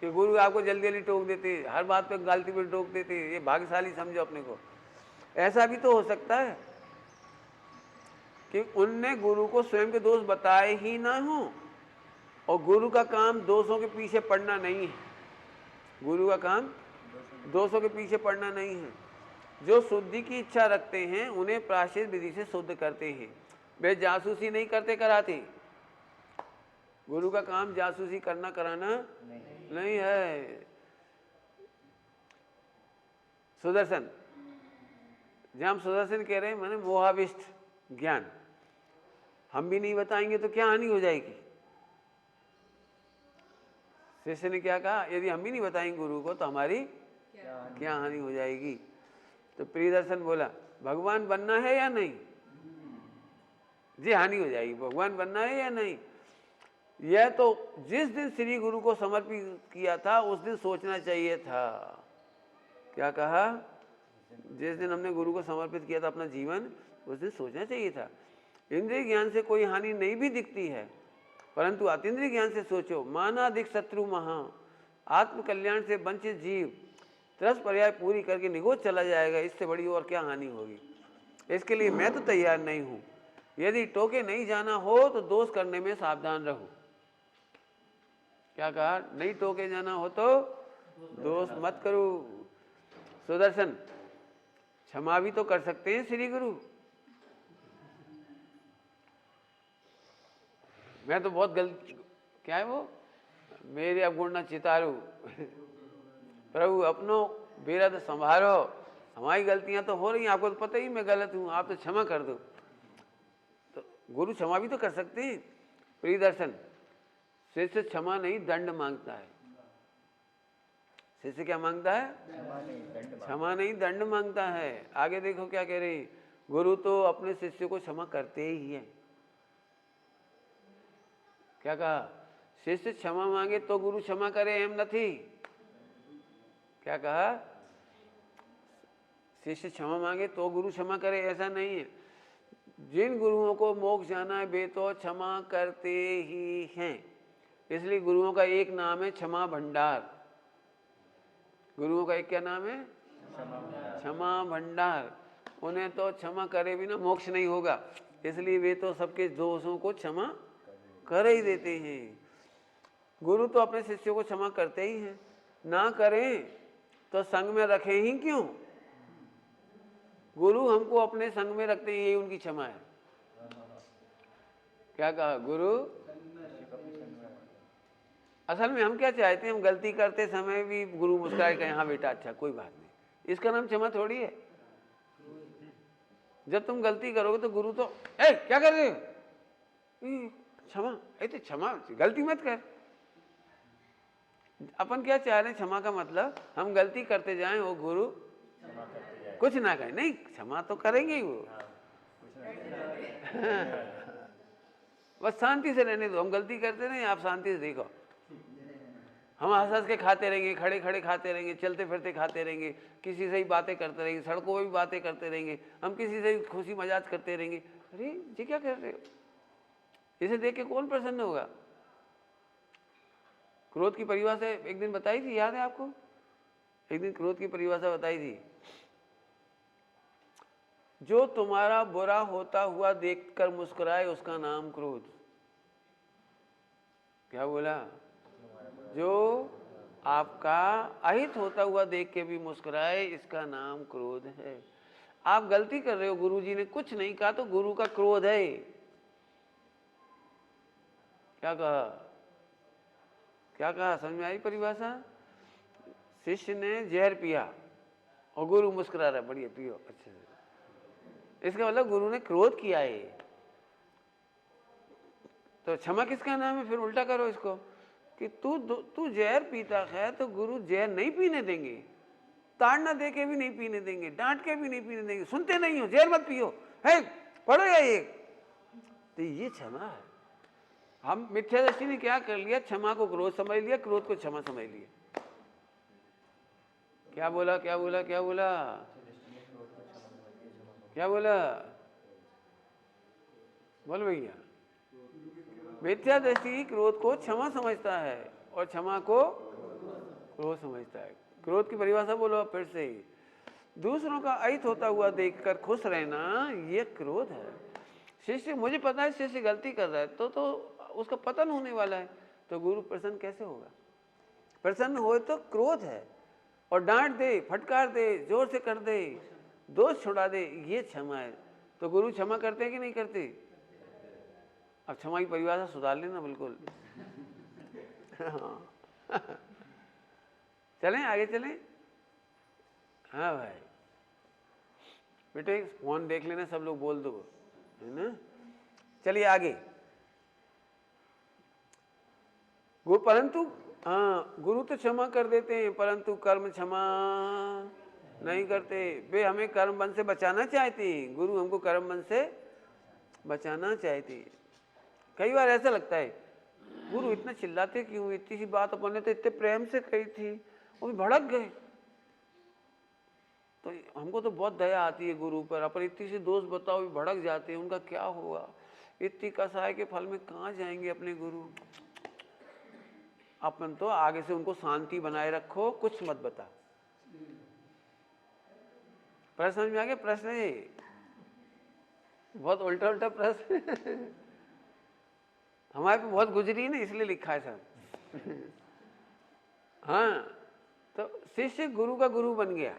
कि गुरु आपको जल्दी जल्दी टोक देते, हर बात पे गलती पे टोक देते, ये भाग्यशाली समझो अपने को। ऐसा भी तो हो सकता है कि उनने गुरु को स्वयं के दोष बताए ही ना हो, और गुरु का काम दोषों के पीछे पड़ना नहीं है। गुरु का काम दोषों के पीछे पड़ना नहीं है। जो शुद्धि की इच्छा रखते हैं उन्हें प्रायश्चित विधि से शुद्ध करते हैं, वे जासूसी नहीं करते कराते। गुरु का काम जासूसी करना कराना नहीं है। सुदर्शन, जब हम सुदर्शन कह रहे हैं मैंने मोहाविष्ट ज्ञान, हम भी नहीं बताएंगे तो क्या हानि हो जाएगी। शिष्य ने क्या कहा, यदि हम भी नहीं बताएंगे गुरु को तो हमारी क्या हानि हो जाएगी। तो प्रियदर्शन बोला भगवान बनना है या नहीं, जी हानि हो जाएगी। भगवान बनना है या नहीं, यह तो जिस दिन श्री गुरु को समर्पित किया था उस दिन सोचना चाहिए था। क्या कहा, जिस दिन हमने गुरु को समर्पित किया था अपना जीवन, उस दिन सोचना चाहिए था। इंद्रिय ज्ञान से कोई हानि नहीं भी दिखती है, परंतु अतीन्द्रिय ज्ञान से सोचो, मानाधिक शत्रु महा, आत्म कल्याण से वंचित जीव 10 पर्याय पूरी करके निगोच चला जाएगा, इससे बड़ी और क्या हानि होगी। इसके लिए मैं तो तैयार नहीं हूं। यदि टोके नहीं जाना हो तो दोष करने में सावधान रहो। क्या कहा, नहीं टोके जाना हो तो दोष मत करो। सुदर्शन, क्षमा भी तो कर सकते हैं श्री गुरु। मैं तो बहुत गलती, क्या है वो, मेरे अवगुण न चितारू, प्रभु अपनो बेरद संभालो, हमारी गलतियां तो हो रही हैं, आपको तो पता ही मैं गलत हूं, आप तो क्षमा कर दो। तो गुरु क्षमा भी तो कर सकते हैं। प्रियदर्शन, शिष्य क्षमा नहीं दंड मांगता है। शिष्य क्या मांगता है, क्षमा नहीं दंड मांगता है। आगे देखो क्या कह रहे हैं, गुरु तो अपने शिष्य को क्षमा करते ही है। क्या कहा, शिष्य क्षमा मांगे तो गुरु क्षमा करे, एम नहीं। क्या कहा, शिष्य क्षमा मांगे तो गुरु क्षमा करे, ऐसा नहीं है। जिन गुरुओं को मोक्ष जाना है वे तो क्षमा करते ही हैं। इसलिए गुरुओं का एक नाम है क्षमा भंडार। गुरुओं का एक क्या नाम है, क्षमा भंडार। उन्हें तो क्षमा करे बिना मोक्ष नहीं होगा, इसलिए वे तो सबके दोषों को क्षमा कर ही देते हैं। गुरु तो अपने शिष्यों को क्षमा करते ही हैं, ना करें तो संग में रखें ही क्यों। गुरु हमको अपने संग में रखते हैं, यही उनकी क्षमा है। क्या कहा, गुरु असल में हम क्या चाहते हैं, हम गलती करते समय भी गुरु मुस्कुराए कहें हाँ बेटा अच्छा कोई बात नहीं, इसका नाम क्षमा थोड़ी है। जब तुम गलती करोगे तो गुरु तो क्या कर रहे हो, क्षमा, तो क्षमा, गलती मत कर। अपन क्या चाह रहे हैं, क्षमा का मतलब हम गलती करते जाएं, वो गुरु कुछ ना कहे, नहीं क्षमा तो करेंगे ही वो, बस शांति से रहने दो। हम गलती करते नहीं, आप शांति से देखो, हम हंस हंस के खाते रहेंगे, खड़े खड़े खाते रहेंगे, चलते फिरते खाते रहेंगे, किसी से ही बातें करते रहेंगे, सड़कों में भी बातें करते रहेंगे, हम किसी से खुशी मजाक करते रहेंगे। अरे ये क्या कर रहे हो, इसे देख के कौन प्रसन्न होगा। क्रोध की परिभाषा एक दिन बताई थी, याद है आपको, एक दिन क्रोध की परिभाषा बताई थी, जो तुम्हारा बुरा होता हुआ देखकर मुस्कुराए उसका नाम क्रोध। क्या बोला, जो आपका अहित होता हुआ देख के भी मुस्कुराए इसका नाम क्रोध है। आप गलती कर रहे हो, गुरुजी ने कुछ नहीं कहा तो गुरु का क्रोध है। क्या कहा, क्या कहा, समझ में आई परिभाषा। शिष्य ने जहर पिया और गुरु मुस्कुरा रहा, बढ़िया पियो अच्छे से, इसका मतलब गुरु ने क्रोध किया है। तो क्षमा किसका नाम है, फिर उल्टा करो इसको कि तू जहर पीता है तो गुरु जहर नहीं पीने देंगे, ताड़ना दे के भी नहीं पीने देंगे, डांट के भी नहीं पीने देंगे, सुनते नहीं हो, जहर मत पियो, है पड़ेगा ये, तो ये क्षमा है। हम मिथ्या दृष्टि ने क्या कर लिया, क्षमा को क्रोध समझ लिया, क्रोध को क्षमा समझ लिया। क्या बोला क्या बोला क्या बोला क्या बोला, बोल भैया। मिथ्या दृष्टि क्रोध को क्षमा समझता है और क्षमा को क्रोध समझता है। क्रोध की परिभाषा बोलो फिर से, दूसरों का अहित होता हुआ देखकर खुश रहना, ये क्रोध है। शिष्य, मुझे पता है शिष्य गलती कर रहा है तो उसका पतन होने वाला है, तो गुरु प्रसन्न कैसे होगा? प्रसन्न हो तो क्रोध है, और डांट दे, फटकार दे, जोर से कर दे, दोष छुड़ा दे, ये क्षमा है। तो गुरु क्षमा करते हैं कि नहीं करते? अब क्षमा की परिभाषा सुधार लेना बिल्कुल। हाँ। चलें आगे चलें। हाँ भाई बेटे फोन देख लेना, सब लोग बोल दो, है ना। चलिए आगे। परंतु हाँ, गुरु तो क्षमा कर देते हैं, परंतु कर्म क्षमा नहीं करते। वे हमें कर्म बंध से बचाना चाहते हैं, गुरु हमको कर्म बंध से बचाना चाहते हैं। कई बार ऐसा लगता है, गुरु इतना चिल्लाते क्यों, इतनी सी बात अपन ने तो इतने प्रेम से कही थी, वो भी भड़क गए। तो हमको तो बहुत दया आती है गुरु पर, अपन इतनी सी दोस्त बताओ भी भड़क जाते हैं, उनका क्या होगा? इतनी कसाई के फल में कहाँ जाएंगे अपने गुरु। अपन तो आगे से उनको शांति बनाए रखो, कुछ मत बता। प्रश्न समझ में आ गया? प्रश्न है बहुत उल्टा उल्टा प्रश्न। हमारे पे बहुत गुजरी है ना, इसलिए लिखा है सर। हाँ, तो शिष्य गुरु का गुरु बन गया,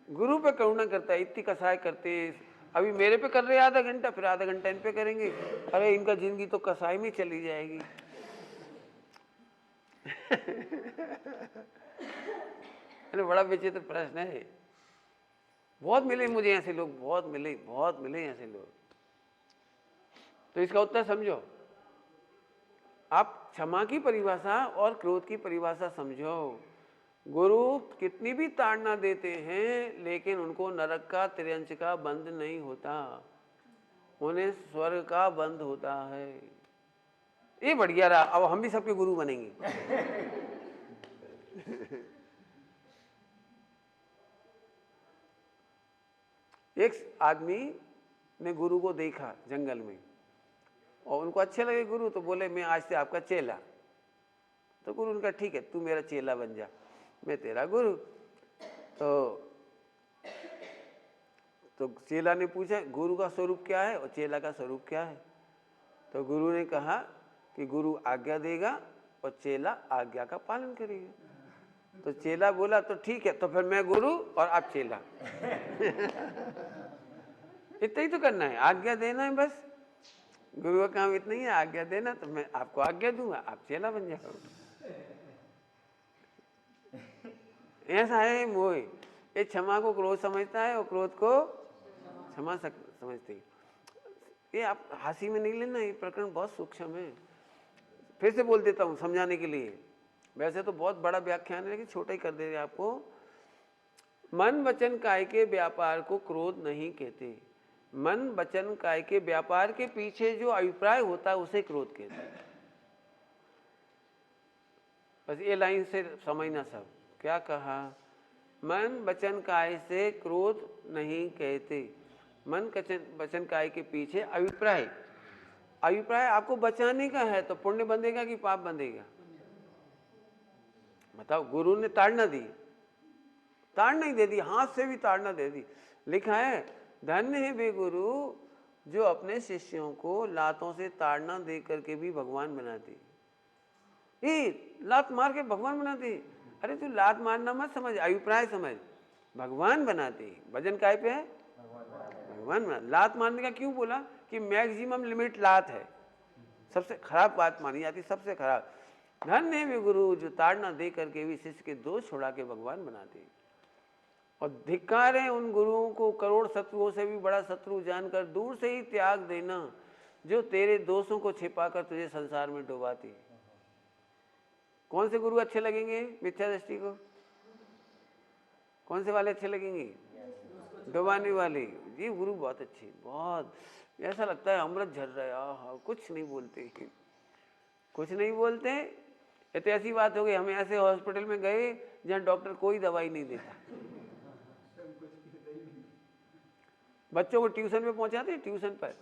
गुरु पे करुणा करता है। इतनी कसाई करते, अभी मेरे पे कर रहे आधा घंटा, फिर आधा घंटा इन पे करेंगे, अरे इनका जिंदगी तो कसाई में चली जाएगी। अरे बड़ा विचित्र प्रश्न है। बहुत मिले मुझे ऐसे लोग, बहुत मिले ऐसे लोग। तो इसका उत्तर समझो, आप क्षमा की परिभाषा और क्रोध की परिभाषा समझो। गुरु कितनी भी ताड़ना देते हैं, लेकिन उनको नरक का त्रियंच का बंध नहीं होता, उन्हें स्वर्ग का बंध होता है। ये बढ़िया रहा, अब हम भी सबके गुरु बनेंगे। एक आदमी ने गुरु को देखा जंगल में, और उनको अच्छे लगे गुरु, तो बोले मैं आज से आपका चेला। तो गुरु उनका ठीक है, तू मेरा चेला बन जा, मैं तेरा गुरु। तो चेला ने पूछा गुरु का स्वरूप क्या है और चेला का स्वरूप क्या है? तो गुरु ने कहा कि गुरु आज्ञा देगा और चेला आज्ञा का पालन करेगा। तो चेला बोला तो ठीक है, तो फिर मैं गुरु और आप चेला। इतना ही तो करना है, आज्ञा देना है बस। गुरु का काम इतना ही है, आज्ञा देना, तो मैं आपको आज्ञा दूंगा, आप चेला बन जाओ। ऐसा है मोह। ये क्षमा को क्रोध समझता है और क्रोध को क्षमा समझते हैं। ये आप हंसी में नहीं लेना, ये प्रकरण बहुत सूक्ष्म है। फिर से बोल देता हूँ समझाने के लिए, वैसे तो बहुत बड़ा व्याख्यान है, लेकिन छोटा ही कर देंगे आपको। मन वचन काय के व्यापार को क्रोध नहीं कहते। मन वचन काय के व्यापार के पीछे जो अभिप्राय होता है उसे क्रोध कहते हैं। बस ये लाइन से समझना सब। क्या कहा? मन वचन काय से क्रोध नहीं कहते। मन वचन काय के पीछे अभिप्राय, अभिप्राय आपको बचाने का है, तो पुण्य बंधेगा कि पाप बंधेगा? बताओ। गुरु ने ताड़ना दी, ताड़ना ही दे दी, हाथ से भी ताड़ना दे दी। लिखा है धन्य है वे गुरु जो अपने शिष्यों को लातों से ताड़ना दे करके भी भगवान बनाते। लात मार के भगवान बनाते? अरे तू लात मारना मत समझ, अभिप्राय समझ। भगवान बनाते। वजन काय पे है? भगवान बना। लात मारने का क्यों बोला? कि मैक्सिमम लिमिट लात है, सबसे खराब बात मानी जाती, सबसे खराब। धन्य है वे गुरु जो ताड़ना दे करके भी शिष्य के दोष छुड़ा के भगवान बनाते। और धिक्कार है उन गुरुओं को करोड़ शत्रुओं से भी बड़ा शत्रु जानकर दूर से ही त्याग देना, जो तेरे दोषों को छिपाकर तुझे संसार में डुबाती। कौन से गुरु अच्छे लगेंगे मिथ्या दृष्टि को? कौन से वाले अच्छे लगेंगे? डुबाने वाले, ये गुरु बहुत अच्छे, बहुत ऐसा लगता है अमृत झर रहा है। हाँ, कुछ नहीं बोलते, कुछ नहीं बोलते। ये तो ऐसी बात हो गई, हम ऐसे हॉस्पिटल में गए जहाँ डॉक्टर कोई दवाई नहीं देता। बच्चों को ट्यूशन पे पहुंचाते हैं, ट्यूशन पर,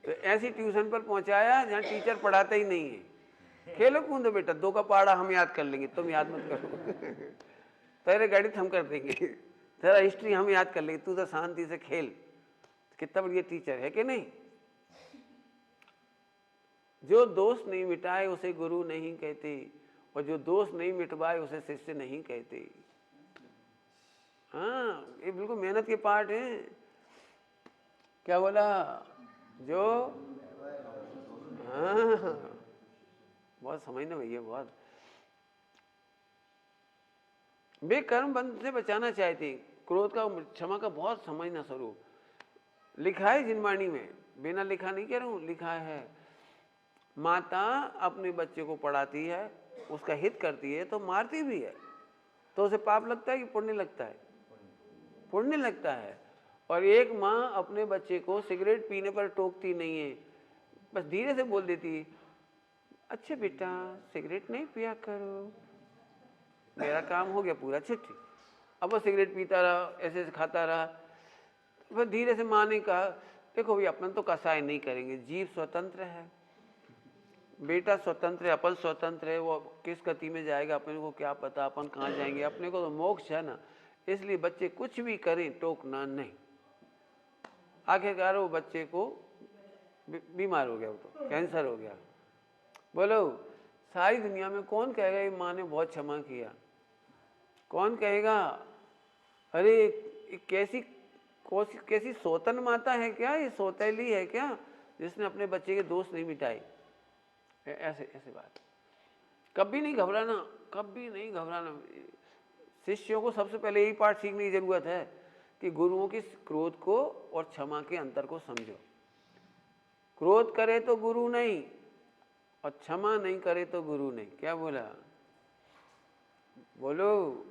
तो ऐसी ट्यूशन पर पहुंचाया जहाँ टीचर पढ़ाते ही नहीं है। खेलो कूदो बेटा, 2 का पहाड़ा हम याद कर लेंगे, तुम याद मत करो। तेरे गणित हम कर देंगे, तेरा हिस्ट्री हम याद कर लेंगे, तू तो शांति से खेल। कितना बढ़िया टीचर है कि नहीं। जो दोष नहीं मिटाए उसे गुरु नहीं कहते, और जो दोष नहीं मिटवाए उसे शिष्य नहीं कहते। हाँ, ये बिल्कुल मेहनत के पार्ट है। क्या बोला? जो हाँ, बहुत समझना भैया, बहुत। वे कर्म बंध से बचाना चाहते, क्रोध का, क्षमा का बहुत समझना स्वरूप। लिखा है जिनवाणी में, बिना लिखा नहीं कह रहा हूं, लिखा है। माता अपने बच्चे को पढ़ाती है, उसका हित करती है, तो मारती भी है, तो उसे पाप लगता है कि पुण्य लगता है? पुण्य लगता है। और एक माँ अपने बच्चे को सिगरेट पीने पर टोकती नहीं है, बस धीरे से बोल देती है, अच्छा बेटा सिगरेट नहीं पिया करो, मेरा काम हो गया पूरा, ठीक। अब वो सिगरेट पीता रहा, ऐसे खाता रहा, फिर धीरे से माँ ने कहा, देखो भाई अपन तो कसाय नहीं करेंगे, जीव स्वतंत्र है, बेटा स्वतंत्र है, अपन स्वतंत्र है, वो किस गति में जाएगा अपने को क्या पता, अपन कहाँ जाएंगे, अपने को तो मोक्ष है ना, इसलिए बच्चे कुछ भी करें टोकना नहीं। आखिरकार वो बच्चे को बीमार हो गया, वो तो कैंसर हो गया। बोलो सारी दुनिया में कौन कहेगा ये माँ ने बहुत क्षमा किया? कौन कहेगा? अरे कैसी कैसी सौतन माता है क्या, ये सौतेली है क्या जिसने अपने बच्चे के दोष नहीं मिटाए? ऐसे ऐसे बात। कभी नहीं घबराना, कभी नहीं घबराना। शिष्यों को सबसे पहले यही पाठ सीखने की जरूरत है कि गुरुओं के क्रोध को और क्षमा के अंतर को समझो। क्रोध करे तो गुरु नहीं, और क्षमा नहीं करे तो गुरु नहीं। क्या बोला? बोलो।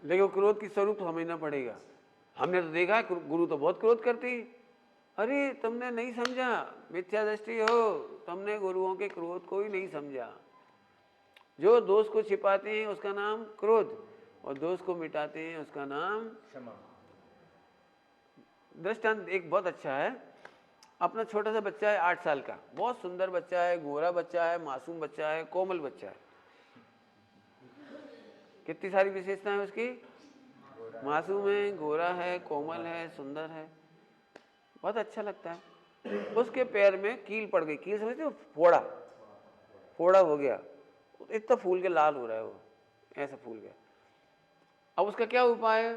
लेकिन क्रोध की स्वरूप समझना पड़ेगा। हमने तो देखा है गुरु तो बहुत क्रोध करते हैं। अरे तुमने नहीं समझा, मिथ्या दृष्टि हो, तुमने गुरुओं के क्रोध को ही नहीं समझा। जो दोष को छिपाते हैं उसका नाम क्रोध, और दोष को मिटाते हैं उसका नाम क्षमा। दृष्टांत एक बहुत अच्छा है। अपना छोटा सा बच्चा है, 8 साल का, बहुत सुंदर बच्चा है, गोरा बच्चा है, मासूम बच्चा है, कोमल बच्चा है। कितनी सारी विशेषताएं उसकी, मासूम है, गोरा है, कोमल है, सुंदर है, बहुत अच्छा लगता है। उसके पैर में कील पड़ गई, कील समझते हो, फोड़ा, फोड़ा हो गया, इतना फूल के लाल हो रहा है वो, ऐसा फूल गया। अब उसका क्या उपाय है?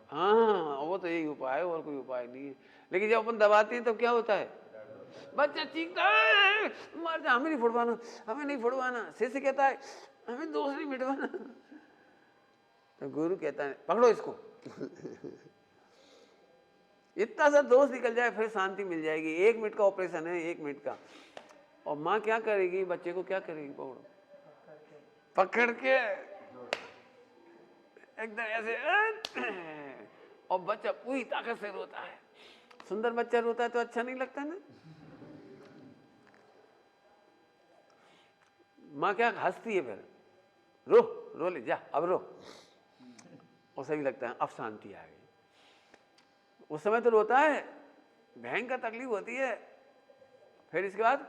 हाँ, वो तो यही उपाय है, और कोई उपाय नहीं है। लेकिन जब अपन दबाते हैं तब तो क्या होता है? बच्चा चीखता है, मर जा, हमें नहीं फुड़वाना, हमें नहीं फुड़वाना। शिष्य कहता है हमें दोष नहीं मिटवाना, तो गुरु कहता है पकड़ो इसको। इतना सा दोष निकल जाए फिर शांति मिल जाएगी। 1 मिनट का ऑपरेशन है, 1 मिनट का। और माँ क्या करेगी? बच्चे को क्या करेगी? पकड़ के एकदम ऐसे, और बच्चा पूरी ताकत से रोता है। सुंदर बच्चा रोता है तो अच्छा नहीं लगता ना। माँ क्या हंसती है, फिर रो रो ले जा, अब रो। और सही लगता है अब शांति आ गई। उस समय तो रोता है, भयंकर तकलीफ होती है, फिर इसके बाद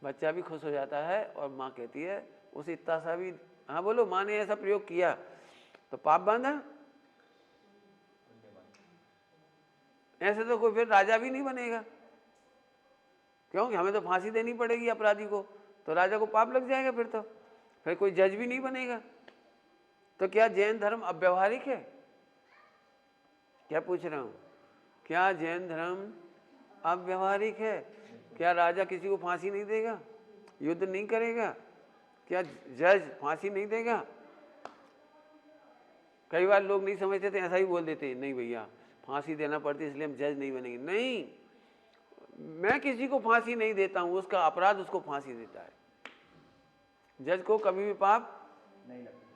बच्चा भी खुश हो जाता है। और माँ कहती है उसे इतना सा भी, हाँ बोलो, माँ ने ऐसा प्रयोग किया तो पाप बांधा। ऐसे तो कोई फिर राजा भी नहीं बनेगा, क्योंकि हमें तो फांसी देनी पड़ेगी अपराधी को, तो राजा को पाप लग जाएगा। फिर कोई जज भी नहीं बनेगा। तो क्या जैन धर्म अव्यवहारिक है? क्या पूछ रहा हूं, क्या जैन धर्म अव्यवहारिक है? क्या राजा किसी को फांसी नहीं देगा, युद्ध नहीं करेगा? क्या जज फांसी नहीं देगा? कई बार लोग नहीं समझते थे, ऐसा ही बोल देते, नहीं भैया फांसी देना पड़ती इसलिए हम जज नहीं बनेंगे। नहीं, मैं किसी को फांसी नहीं देता हूं, उसका अपराध उसको फांसी देता है। जज को कभी भी पाप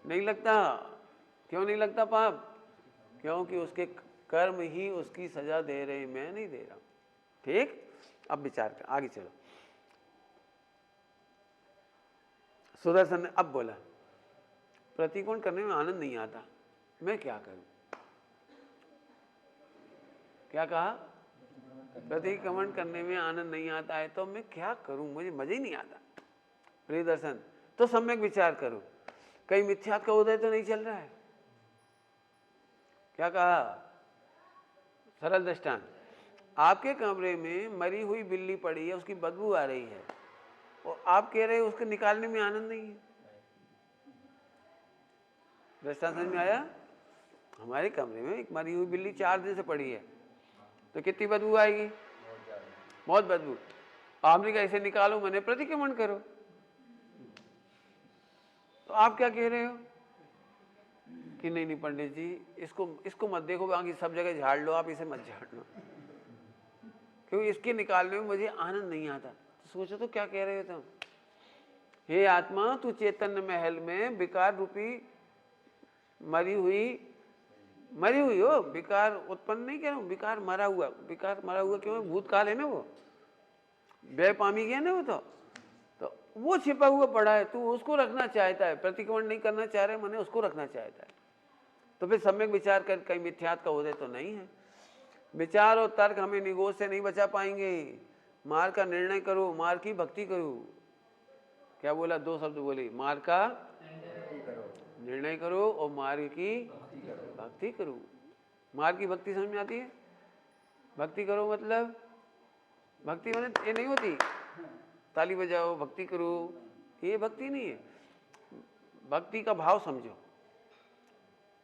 नहीं लगता। क्यों नहीं लगता पाप? क्योंकि उसके कर्म ही उसकी सजा दे रहे, मैं नहीं दे रहा हूं। ठीक, अब विचार कर, आगे चलो। सुदर्शन ने अब बोला, प्रतिकोण करने में आनंद नहीं आता, मैं क्या करूं? क्या कहा? प्रतिक्रमण करने में आनंद नहीं आता है तो मैं क्या करूं, मुझे मजा ही नहीं आता। प्रिय दर्शन, तो सम्यक विचार करो, कहीं मिथ्यात्व का उदय तो नहीं चल रहा है? क्या कहा? सरल दृष्टांत, आपके कमरे में मरी हुई बिल्ली पड़ी है, उसकी बदबू आ रही है और आप कह रहे हो उसको निकालने में आनंद नहीं है। दृष्टांत समझ में आया? हमारे कमरे में एक मरी हुई बिल्ली 4 दिन से पड़ी है, तो कितनी बदबू आएगी? बहुत बदबू। आपने कहा इसे निकालो, मैंने प्रतिक्रमण करो, तो आप क्या कह रहे हो कि नहीं नहीं पंडित जी, इसको मत देखो, बाकी सब जगह झाड़ लो, आप इसे मत झाड़ लो, क्योंकि इसके निकालने में मुझे आनंद नहीं आता। तो सोचो तो क्या कह रहे हो तुम? हे आत्मा, तू चैतन्य महल में विकार रूपी मरी हुई हो, विकार उत्पन्न नहीं कह रहा हूं, विकार मरा हुआ क्यों? भूतकाल है ना, वो व्यय पामी गया ना वो, तो वो छिपा हुआ पड़ा है, तू उसको रखना चाहता है, प्रतिक्रमण नहीं करना चाह रहे, मैंने उसको रखना चाहता है। तो फिर सम्यक विचार कर, कहीं मिथ्यात्व का उदय तो नहीं है। विचार और तर्क हमें निगोज से नहीं बचा पाएंगे। मार का निर्णय करो, मार की भक्ति करो। क्या बोला? 2 शब्द बोले, मार का निर्णय करो और मार की भक्ति करो। मार की भक्ति समझ में आती है? भक्ति करो मतलब, भक्ति मैंने ये नहीं होती ताली बजाओ भक्ति करो, ये भक्ति नहीं है। भक्ति का भाव समझो।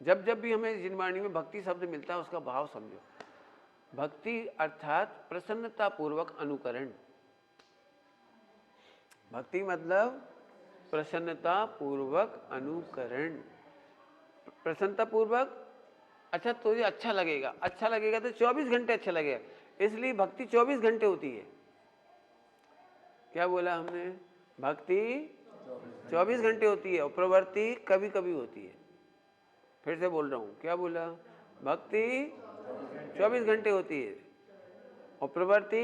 जब जब भी हमें जिन वाणी में भक्ति शब्द मिलता है उसका भाव समझो। भक्ति अर्थात प्रसन्नता पूर्वक अनुकरण। भक्ति मतलब प्रसन्नता पूर्वक अनुकरण। प्रसन्नता पूर्वक, अच्छा तुझे अच्छा लगेगा तो 24 घंटे अच्छा लगेगा, इसलिए भक्ति 24 घंटे होती है। क्या बोला हमने? भक्ति 24 घंटे होती है और प्रवृत्ति कभी कभी होती है। फिर से बोल रहा हूं, क्या बोला? भक्ति 24 घंटे होती है और प्रवृत्ति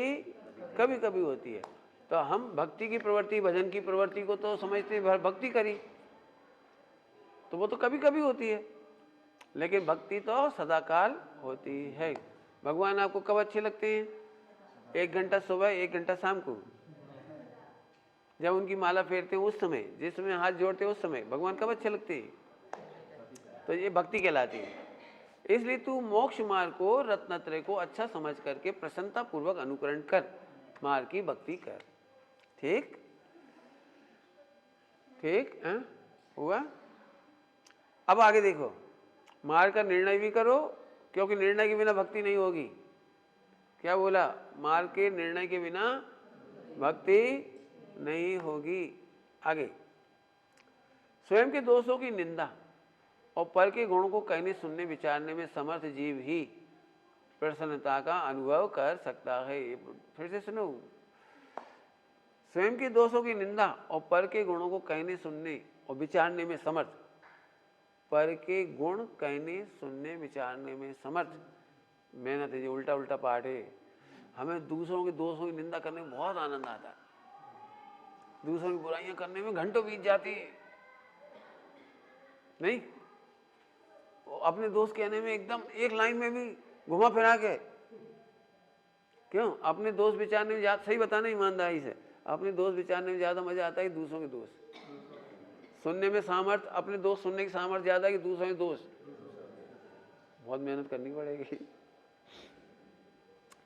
कभी कभी होती है। तो हम भक्ति की प्रवृत्ति, भजन की प्रवृत्ति को तो समझते हैं भक्ति करी, तो वो तो कभी कभी होती है, लेकिन भक्ति तो सदाकाल होती है। भगवान आपको कब अच्छे लगते हैं? 1 घंटा सुबह, 1 घंटा शाम को, जब उनकी माला फेरते हैं उस समय, जिस समय हाथ जोड़ते हैं उस समय भगवान कब अच्छे लगते हैं? तो ये भक्ति कहलाती है। इसलिए तू मोक्ष मार्ग को, रत्नत्रय को अच्छा समझ करके प्रसन्नता पूर्वक अनुकरण कर, मार्ग की भक्ति कर। ठीक ठीक है, हुआ? अब आगे देखो, मार्ग का निर्णय भी करो, क्योंकि निर्णय के बिना भक्ति नहीं होगी। क्या बोला? मार्ग के निर्णय के बिना भक्ति नहीं होगी। आगे, स्वयं के दोषों की निंदा और पर के गुणों को कहने, सुनने, विचारने में समर्थ जीव ही प्रसन्नता का अनुभव कर सकता है। फिर से सुनो, स्वयं के दोषों की निंदा और पर के गुणों को कहने, सुनने और विचारने में समर्थ। पर के गुण कहने, सुनने, विचारने में समर्थ। मेहनत है, उल्टा उल्टा पाठ है। हमें दूसरों के दोषों की निंदा करने में बहुत आनंद आता है, दूसरों की बुराइयां करने में घंटों बीत जाती है। नहीं, अपने दोस्त कहने में एकदम एक लाइन में भी घुमा फिरा के, क्यों? अपने दोस्त विचारने में ज्यादा, सही बताना ईमानदारी से, अपने दोस्त विचारने में ज्यादा मजा आता है दूसरों के दोस्त सुनने में। सामर्थ्य अपने दोस्त सुनने की सामर्थ्य ज्यादा है कि दूसरों के दोस्त? बहुत मेहनत करनी पड़ेगी।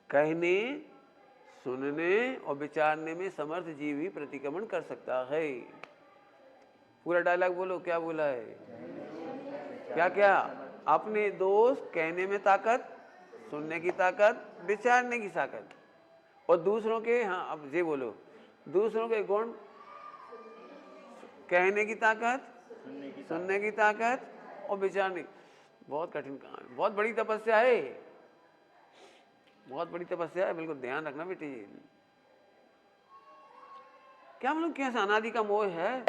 कहने, सुनने और विचारने में समर्थ जीव ही प्रतिक्रमण कर सकता है। पूरा डायलॉग बोलो, क्या बोला है? क्या क्या? अपने दोस्त कहने में ताकत, सुनने की ताकत, विचारने की ताकत, और दूसरों के, हाँ अब ये बोलो, दूसरों के गुण कहने की ताकत, सुनने की ताकत और विचारने। बहुत कठिन काम है, बहुत बड़ी तपस्या है, बहुत बड़ी तपस्या है, बिल्कुल ध्यान रखना बेटी। क्या मतलब कैसा अनादि का मोह है,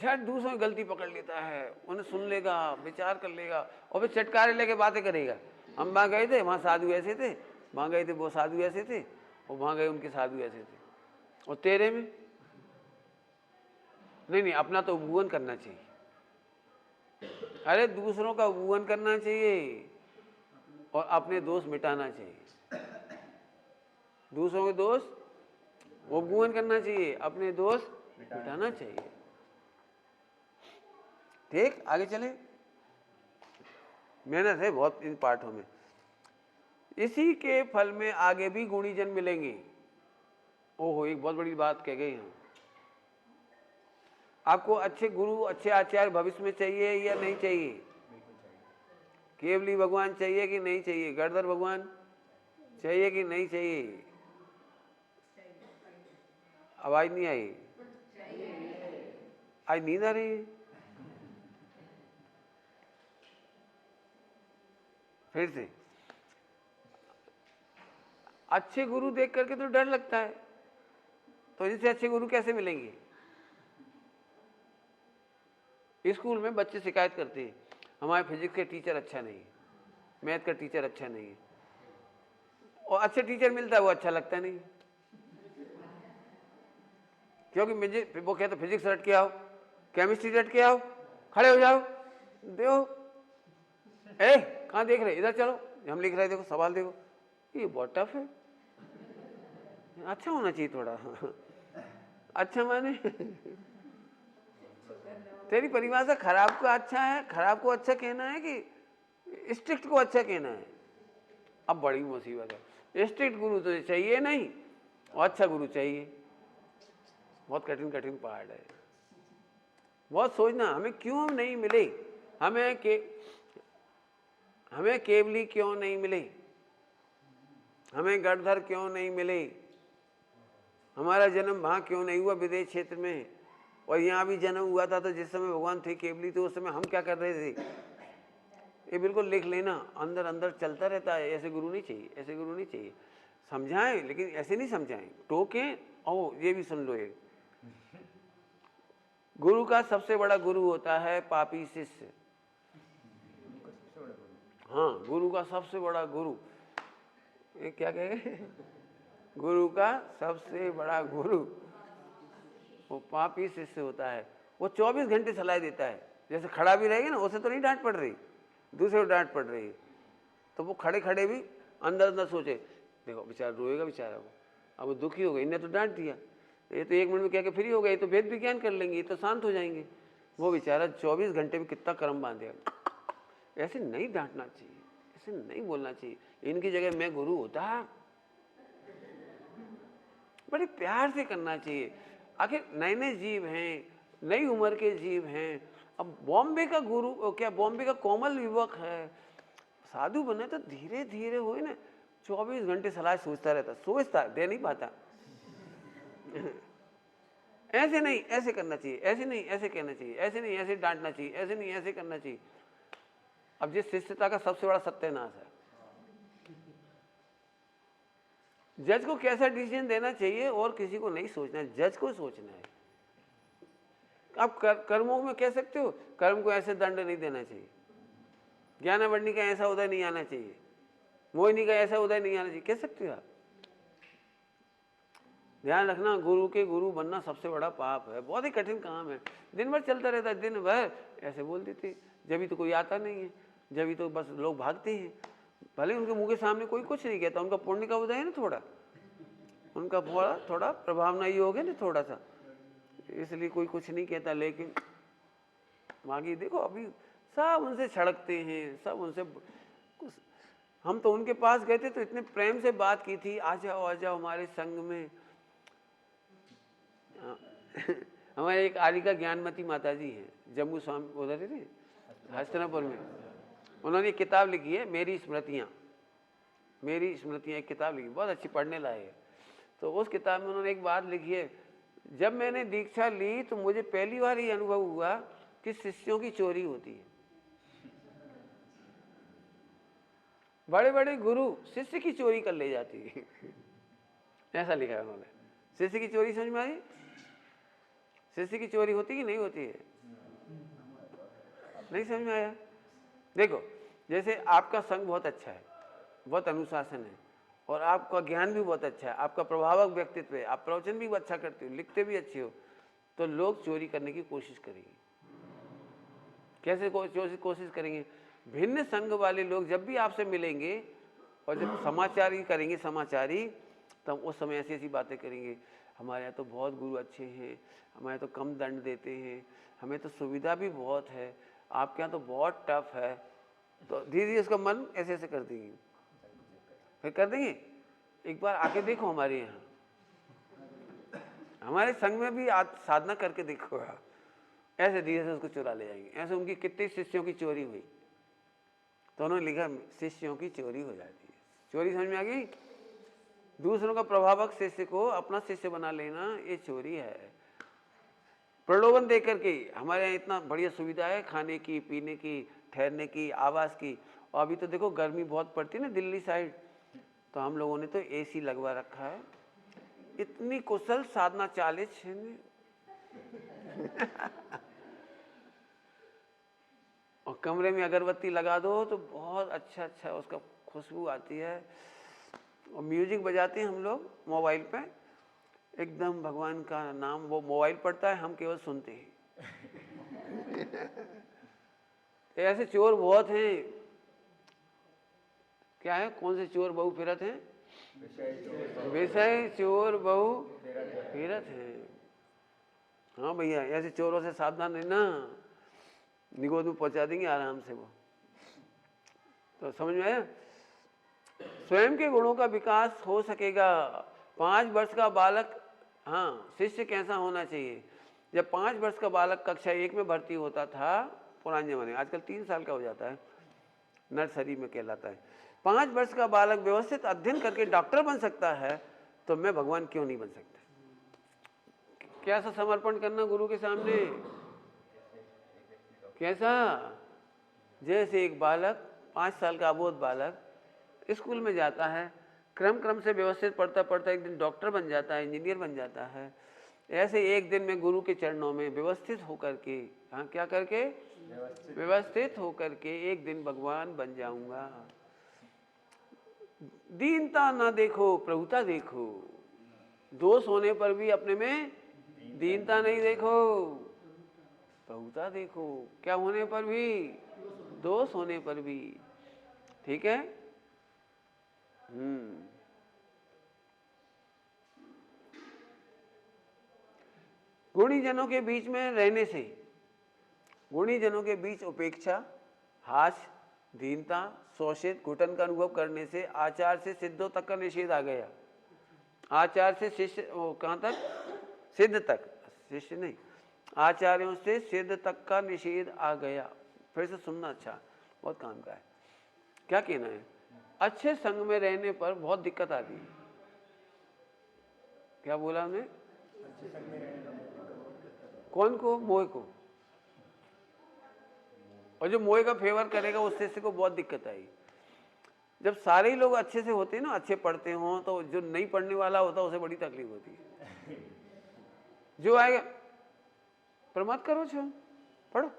झट दूसरों की गलती पकड़ लेता है, उन्हें सुन लेगा, विचार कर लेगा और फिर चटकारे लेके बातें करेगा। हम वहाँ गए थे, वहाँ साधु ऐसे थे, वहाँ गए थे वो साधु ऐसे थे, और वहाँ गए उनके साधु ऐसे थे, और तेरे में नहीं, अपना तो उपभुवन करना चाहिए। अरे दूसरों का उपभुवन करना चाहिए और अपने दोष मिटाना चाहिए। दूसरों के दोष उपभुवन करना चाहिए, अपने दोष मिटाना चाहिए। ठीक, आगे चले। मेहनत है बहुत इन पाठों में। इसी के फल में आगे भी गुणी जन मिलेंगे। ओहो, एक बहुत बड़ी बात कह गई हम। आपको अच्छे गुरु, अच्छे आचार्य भविष्य में चाहिए या नहीं चाहिए? केवली भगवान चाहिए कि नहीं चाहिए? गणधर भगवान चाहिए कि नहीं चाहिए? आवाज नहीं आई। आज नींद आ रही है? फिर से, अच्छे गुरु देख करके तो डर लगता है, तो इससे अच्छे गुरु कैसे मिलेंगे? स्कूल में बच्चे शिकायत करते हैं, हमारे फिजिक्स के टीचर अच्छा नहीं है, मैथ का टीचर अच्छा नहीं है, और अच्छे टीचर मिलता है वो अच्छा लगता नहीं, क्योंकि मुझे वो कहते फिजिक्स रट के आओ, केमिस्ट्री रट के आओ, खड़े हो जाओ, देखो ए कहाँ देख रहे, इधर चलो, हम लिख रहे देखो, सवाल देखो, ये बहुत टफ है। अच्छा होना चाहिए थोड़ा। अच्छा माने तेरी परिभाषा खराब को अच्छा है, खराब को अच्छा कहना है कि स्ट्रिक्ट को अच्छा कहना है? अब बड़ी मुसीबत है। स्ट्रिक्ट गुरु तो चाहिए नहीं और अच्छा गुरु चाहिए। बहुत कठिन कठिन पाठ है। बहुत सोचना, हमें क्यों नहीं मिले, हमें केवली क्यों नहीं मिले, हमें गणधर क्यों नहीं मिले, हमारा जन्म वहां क्यों नहीं हुआ विदेश क्षेत्र में, और यहाँ भी जन्म हुआ था तो जिस समय भगवान थे केवली, तो उस समय हम क्या कर रहे थे? ये बिल्कुल लिख लेना, अंदर अंदर चलता रहता है। ऐसे गुरु नहीं चाहिए, ऐसे गुरु नहीं चाहिए। समझाएं लेकिन ऐसे नहीं समझाएं, टोकें। ओ ये भी सुन लो, एक गुरु का सबसे बड़ा गुरु होता है पापी शिष्य। हाँ, गुरु का सबसे बड़ा गुरु, ये क्या कहे, गुरु का सबसे बड़ा गुरु वो पापी शिष्य होता है। वो 24 घंटे सलाह देता है। जैसे खड़ा भी रहेगा ना, उसे तो नहीं डांट पड़ रही, दूसरे को डांट पड़ रही है, तो वो खड़े खड़े भी अंदर अंदर सोचे, देखो बेचारा रोएगा बेचारा, वो अब वो दुखी हो गई, इन्हें तो डांट दिया, ये तो 1 मिनट में क्या के फ्री हो गए, तो वेद विज्ञान कर लेंगे, ये तो शांत हो जाएंगे। वो बेचारा 24 घंटे में कितना कर्म बांधेगा। ऐसे नहीं डांटना चाहिए, ऐसे नहीं बोलना चाहिए। इनकी जगह मैं गुरु होता, बड़े प्यार से करना चाहिए। आखिर नए नए जीव हैं, नई उम्र के जीव हैं। अब बॉम्बे का गुरु क्या, बॉम्बे का कोमल युवक है, साधु बने तो धीरे धीरे हो ना, 24 घंटे सलाह सोचता रहता, सोचता दे नहीं पाता। ऐसे नहीं, ऐसे करना चाहिए, ऐसे नहीं, ऐसे कहना चाहिए, ऐसे नहीं, ऐसे डांटना चाहिए, ऐसे नहीं, ऐसे करना चाहिए। अब जिस शिष्यता का सबसे बड़ा सत्यानाश है, जज को कैसा डिसीजन देना चाहिए और किसी को नहीं सोचना है, जज को सोचना है। आप कर्मों में कह सकते हो, कर्म को ऐसे दंड नहीं देना चाहिए, ज्ञानावरणी का ऐसा उदय नहीं आना चाहिए, मोहिनी का ऐसा उदय नहीं आना चाहिए, कह सकते हो आप। ध्यान रखना, गुरु के गुरु बनना सबसे बड़ा पाप है, बहुत ही कठिन काम है। दिन भर चलता रहता है, दिन भर ऐसे बोल देते, जब तो कोई आता नहीं है, जब तो बस लोग भागते हैं। भले उनके मुंह के सामने कोई कुछ नहीं कहता, उनका पुण्य का उदय है ना, थोड़ा उनका थोड़ा प्रभावना योग है ना, थोड़ा सा, इसलिए कोई कुछ नहीं कहता। लेकिन बाकी देखो अभी सब उनसे छड़कते हैं, सब उनसे हम तो उनके पास गए थे तो इतने प्रेम से बात की थी, आ जाओ हमारे संग में। हमारे एक आलिका ज्ञानमती माता जी हैं, जम्मू स्वामी उधर थे हस्तिनापुर में, उन्होंने किताब लिखी है मेरी स्मृतियाँ एक किताब लिखी, बहुत अच्छी, पढ़ने लायक है। तो उस किताब में उन्होंने एक बात लिखी है, जब मैंने दीक्षा ली तो मुझे पहली बार ये अनुभव हुआ कि शिष्यों की चोरी होती है। बड़े बड़े गुरु शिष्य की चोरी कर ले जाती है। ऐसा लिखा है उन्होंने, शिष्य की चोरी समझ में आई? शिष्य की चोरी होती कि नहीं होती है? नहीं समझ में आया? देखो, जैसे आपका संग बहुत अच्छा है, बहुत अनुशासन है, और आपका ज्ञान भी बहुत अच्छा है, आपका प्रभावक व्यक्तित्व है, आप प्रवचन भी अच्छा करते हो, लिखते भी अच्छे हो, तो लोग चोरी करने की कोशिश करेंगे। कैसे कोशिश करेंगे? भिन्न संग वाले लोग जब भी आपसे मिलेंगे और जब समाचारी करेंगे, समाचारी, तब उस समय ऐसी ऐसी बातें करेंगे, हमारे यहाँ तो बहुत गुरु अच्छे हैं, हमारे तो कम दंड देते हैं, हमें तो सुविधा भी बहुत है, आपके यहाँ तो बहुत टफ है। तो धीरे धीरे उसका मन ऐसे ऐसे कर देंगे, फिर कर देंगे एक बार आके देखो हमारे यहाँ, हमारे संग में भी साधना करके देखो आप। ऐसे धीरे से उसको चुरा ले जाएंगे। ऐसे उनकी कितने शिष्यों की चोरी हुई, तो उन्होंने लिखा शिष्यों की चोरी हो जाती है। चोरी समझ में आ गई? दूसरों का प्रभावक शिष्य को अपना शिष्य बना लेना, ये चोरी है। प्रलोभन दे करके, हमारे यहाँ इतना बढ़िया सुविधा है खाने की, पीने की, ठहरने की, आवास की, और अभी तो देखो गर्मी बहुत पड़ती है ना दिल्ली साइड, तो हम लोगों ने तो एसी लगवा रखा है। इतनी कुशल साधना चालिश है और कमरे में अगरबत्ती लगा दो तो बहुत अच्छा अच्छा उसका खुशबू आती है, और म्यूजिक बजाते हैं हम लोग मोबाइल पे, एकदम भगवान का नाम वो मोबाइल पढ़ता है, हम केवल सुनते हैं। ऐसे चोर बहुत हैं। क्या है? कौन से चोर बहु फिरत हैं? विषय चोर बहु फिरत हैं। हाँ भैया, ऐसे चोरों से सावधान रहना, निगोद में पहुंचा देंगे आराम से वो। तो समझ में आया? स्वयं के गुणों का विकास हो सकेगा। 5 वर्ष का बालक, हाँ, शिष्य कैसा होना चाहिए? जब 5 वर्ष का बालक कक्षा 1 में भर्ती होता था पुराने जमाने, आजकल 3 साल का हो जाता है, नर्सरी में कहलाता है। 5 वर्ष का बालक व्यवस्थित अध्ययन करके डॉक्टर बन सकता है, तो मैं भगवान क्यों नहीं बन सकता? कैसा समर्पण करना गुरु के सामने, कैसा? जैसे एक बालक, 5 साल का अबोध बालक स्कूल में जाता है, क्रम से व्यवस्थित पढ़ता पढ़ता एक दिन डॉक्टर बन जाता है, इंजीनियर बन जाता है, ऐसे एक दिन में गुरु के चरणों में व्यवस्थित होकर के, हाँ क्या करके? व्यवस्थित होकर के एक दिन भगवान बन जाऊंगा। दीनता ना देखो, प्रभुता देखो। दोष होने पर भी अपने में दीनता नहीं देखो, प्रभुता देखो। क्या होने पर भी? दोष होने पर भी। ठीक है? गुणीजनों के बीच में रहने से, गुणीजनों के बीच उपेक्षा, हास्य, दीनता, शोषित, घुटन का अनुभव करने से आचार से सिद्धों तक का निषेध आ गया। आचार से शिष्य, कहाँ तक? सिद्ध तक, शिष्य नहीं, आचार्यों से सिद्ध तक का निषेध आ गया। फिर से सुनना, अच्छा, बहुत काम का है। क्या कहना है? अच्छे संग में रहने पर बहुत दिक्कत आती है। क्या बोला हमने? कौन को? मोह को। और जो मोह का फेवर करेगा उस शिष्य को बहुत दिक्कत आई। जब सारे ही लोग अच्छे से होते हैं ना, अच्छे पढ़ते हों, तो जो नहीं पढ़ने वाला होता उसे बड़ी तकलीफ होती है। जो आएगा, पर मत करो, छो पढ़ो,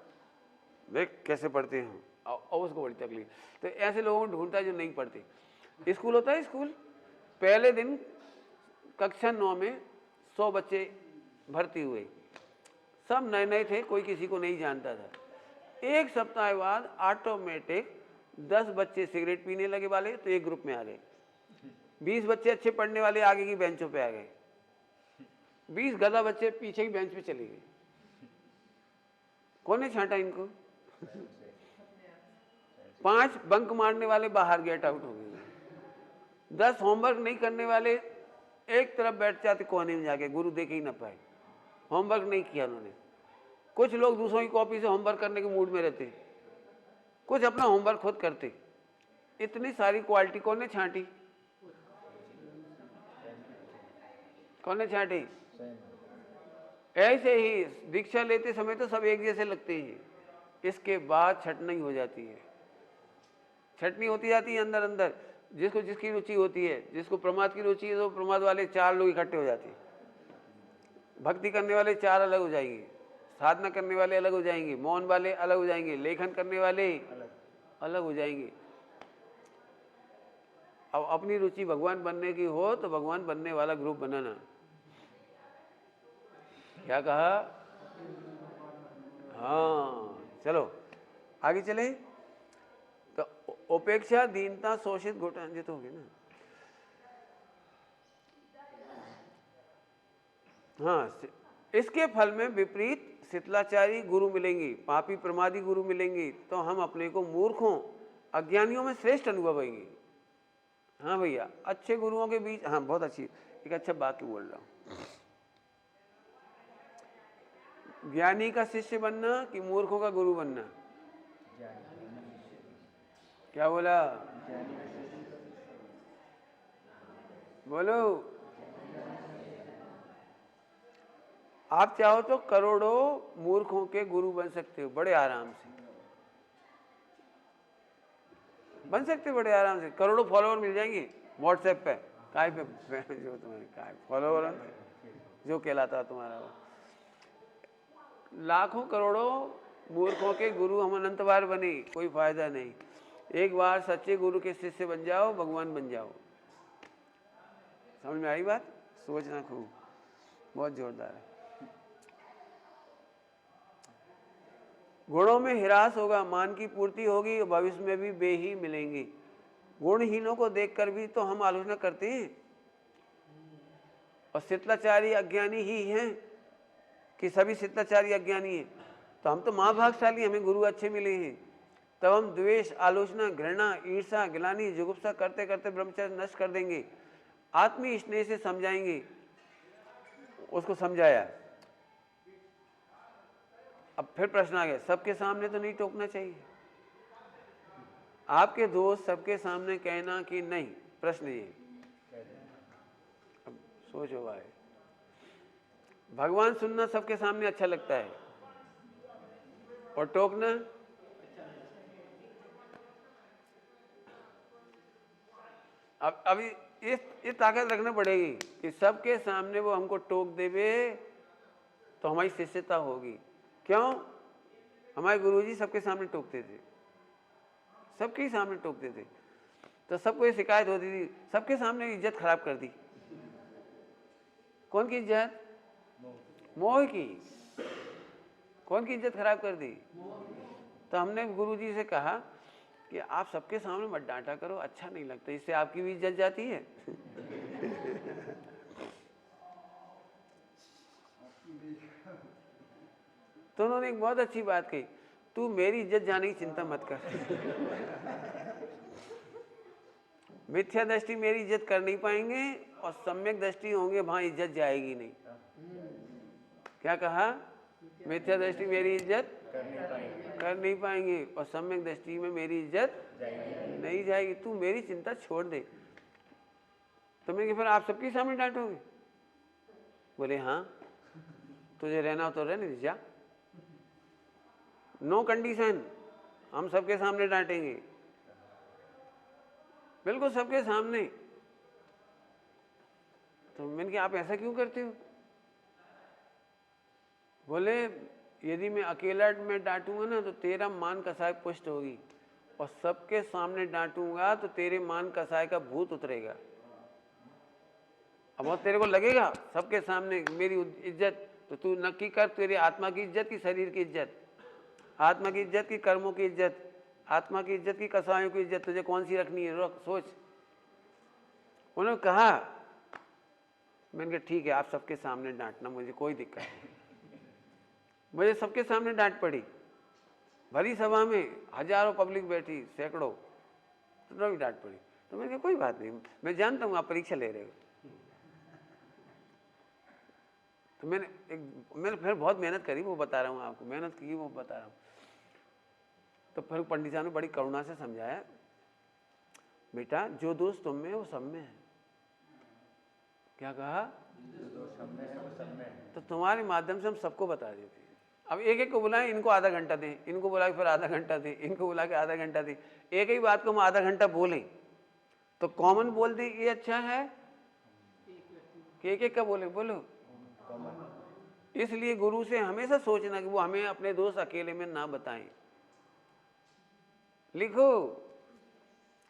देख कैसे पढ़ते हैं, और उसको बड़ी तकलीफ। तो ऐसे लोगों को ढूंढता है जो नहीं पढ़ते। स्कूल होता है, स्कूल पहले दिन कक्षा 9 में 100 बच्चे भर्ती हुए, सब नए नए थे, कोई किसी को नहीं जानता था। एक सप्ताह बाद ऑटोमेटिक 10 बच्चे सिगरेट पीने लगे वाले तो एक ग्रुप में आ गए, 20 बच्चे अच्छे पढ़ने वाले आगे की बेंचों पे आ गए, 20 गधा बच्चे पीछे की बेंच पे चले गए। कौन ने छांटा इनको? 5 बंक मारने वाले बाहर गेट आउट हो गए, 10 होमवर्क नहीं करने वाले एक तरफ बैठ जाते कोने में जाके, गुरु देख ही ना पाए, होमवर्क नहीं किया उन्होंने। कुछ लोग दूसरों की कॉपी से होमवर्क करने के मूड में रहते, कुछ अपना होमवर्क खुद करते। इतनी सारी क्वालिटी कौन ने छांटी? कौन ने छांटी? ऐसे ही दीक्षा लेते समय तो सब एक जैसे लगते हैं, इसके बाद छटनी हो जाती है, छटनी होती जाती है अंदर अंदर। जिसको जिसकी रुचि होती है, जिसको प्रमाद की रुचि है तो प्रमाद वाले 4 लोग इकट्ठे हो जाते हैं, भक्ति करने वाले 4 अलग हो जाएंगे, साधना करने वाले अलग हो जाएंगे, मौन वाले अलग हो जाएंगे, लेखन करने वाले अलग हो जाएंगे। अब अपनी रुचि भगवान बनने की हो तो भगवान बनने वाला ग्रुप बनाना। क्या कहा? हाँ, चलो आगे चले। तो उपेक्षा, दीनता, शोषित, घुटन, ये तो हो गए ना। हाँ, इसके फल में विपरीत शिथिलाचारी गुरु मिलेंगे, पापी प्रमादी गुरु मिलेंगे, तो हम अपने को मूर्खों अज्ञानियों में श्रेष्ठ अनुभव होंगे। हाँ भैया, अच्छे गुरुओं के बीच, हाँ बहुत अच्छी, एक अच्छा वाक्य बोल रहा हूँ। ज्ञानी का शिष्य बनना कि मूर्खों का गुरु बनना? क्या बोला? बोलो। आप चाहो तो करोड़ों मूर्खों के गुरु बन सकते हो बड़े आराम से, बन सकते हो बड़े आराम से। करोड़ों फॉलोअर मिल जाएंगे व्हाट्सएप पे, काय पे जो तुम्हारे काय फॉलोअर जो कहलाता है तुम्हारा वो। लाखों करोड़ों मूर्खों के गुरु हम अनंत बार बने, कोई फायदा नहीं। एक बार सच्चे गुरु के शिष्य बन जाओ, भगवान बन जाओ। समझ में आई बात? सोचना खूब, बहुत जोरदार है। गुणों में हिरास होगा, मान की पूर्ति होगी, भविष्य में भी बे ही मिलेंगे। गुणहीनों को देखकर भी तो हम आलोचना करते हैं, और शिथिलाचारी अज्ञानी ही हैं कि सभी शिथिलाचारी अज्ञानी हैं। तो हम तो महाभागशाली, हमें गुरु अच्छे मिले हैं। तब हम द्वेष, आलोचना, घृणा, ईर्षा, गिलानी, जुगुप्सा करते करते ब्रह्मचर्य नष्ट कर देंगे। आत्मीय स्नेह से समझाएंगे। उसको समझाया। अब फिर प्रश्न आ गया, सबके सामने तो नहीं टोकना चाहिए, आपके दोस्त सबके सामने कहना कि नहीं? प्रश्न ये, अब सोचो भाई। भगवान सुनना सबके सामने अच्छा लगता है, और टोकना? अब अभी ये ताकत रखना पड़ेगी कि सबके सामने वो हमको टोक देवे तो हमारी शिष्यता होगी। क्यों? हमारे गुरुजी सबके सामने टोकते थे, सबके सामने टोकते थे, तो सबको ये शिकायत होती थी, सबके सामने इज्जत खराब कर दी। कौन की इज्जत? मोह की। कौन की इज्जत खराब कर दी? तो हमने गुरुजी से कहा कि आप सबके सामने मत डांटा करो, अच्छा नहीं लगता, इससे आपकी भी इज्जत जाती है। तो उन्होंने एक बहुत अच्छी बात कही, तू मेरी इज्जत जाने की चिंता मत कर। मिथ्या दृष्टि मेरी इज्जत कर नहीं पाएंगे, और सम्यक दृष्टि होंगे वहां इज्जत जाएगी नहीं। क्या कहा? मिथ्या दृष्टि मेरी इज्जत कर नहीं पाएंगे, और सम्यक दृष्टि में मेरी इज्जत नहीं जाएगी। तू मेरी चिंता छोड़ दे। तो मैं फिर आप सबके सामने डांटोगे? बोले हाँ, तुझे रहना हो तो रहने दे, जा, नो कंडीशन, हम सबके सामने डांटेंगे, बिल्कुल सबके सामने। तो मैंने कहा आप ऐसा क्यों करते हो? बोले यदि मैं अकेला में डांटूंगा ना तो तेरा मान कसाय पुष्ट होगी, और सबके सामने डांटूंगा तो तेरे मान कसाय का भूत उतरेगा। अब तेरे को लगेगा सबके सामने मेरी इज्जत, तो तू नक्की कर, तेरी आत्मा की इज्जत की शरीर की इज्जत, आत्मा की इज्जत की कर्मों की इज्जत, आत्मा की इज्जत की कसायों की इज्जत, तुझे कौन सी रखनी है? रोक, सोच। उन्होंने कहा, मैंने कहा ठीक है, आप सबके सामने डांटना, मुझे कोई दिक्कत नहीं। मुझे सबके सामने डांट पड़ी, भरी सभा में हजारों पब्लिक बैठी, सैकड़ों, तो भी डांट पड़ी। तो मैंने कहा कोई बात नहीं, मैं जानता हूँ आप परीक्षा ले रहे हो। तो मैंने फिर बहुत मेहनत करी, वो बता रहा हूँ आपको, मेहनत की वो बता रहा हूँ। तो फिर पंडित साहब ने बड़ी करुणा से समझाया, बेटा जो दोष तुम में वो सब में है। क्या कहा? जो दोष सब में है वो सब में है। तो तुम्हारे माध्यम से हम सबको बता देते हैं। अब एक एक को बुलाएं, इनको आधा घंटा दें, इनको बुला के फिर आधा घंटा दें, इनको बुला के आधा घंटा दें, एक ही बात को हम आधा घंटा बोलें तो कॉमन बोल दें ये अच्छा है कि एक एक का बोले? बोलो इसलिए गुरु से हमेशा सोचना कि वो हमें अपने दोस्त अकेले में ना बताएं। लिखो,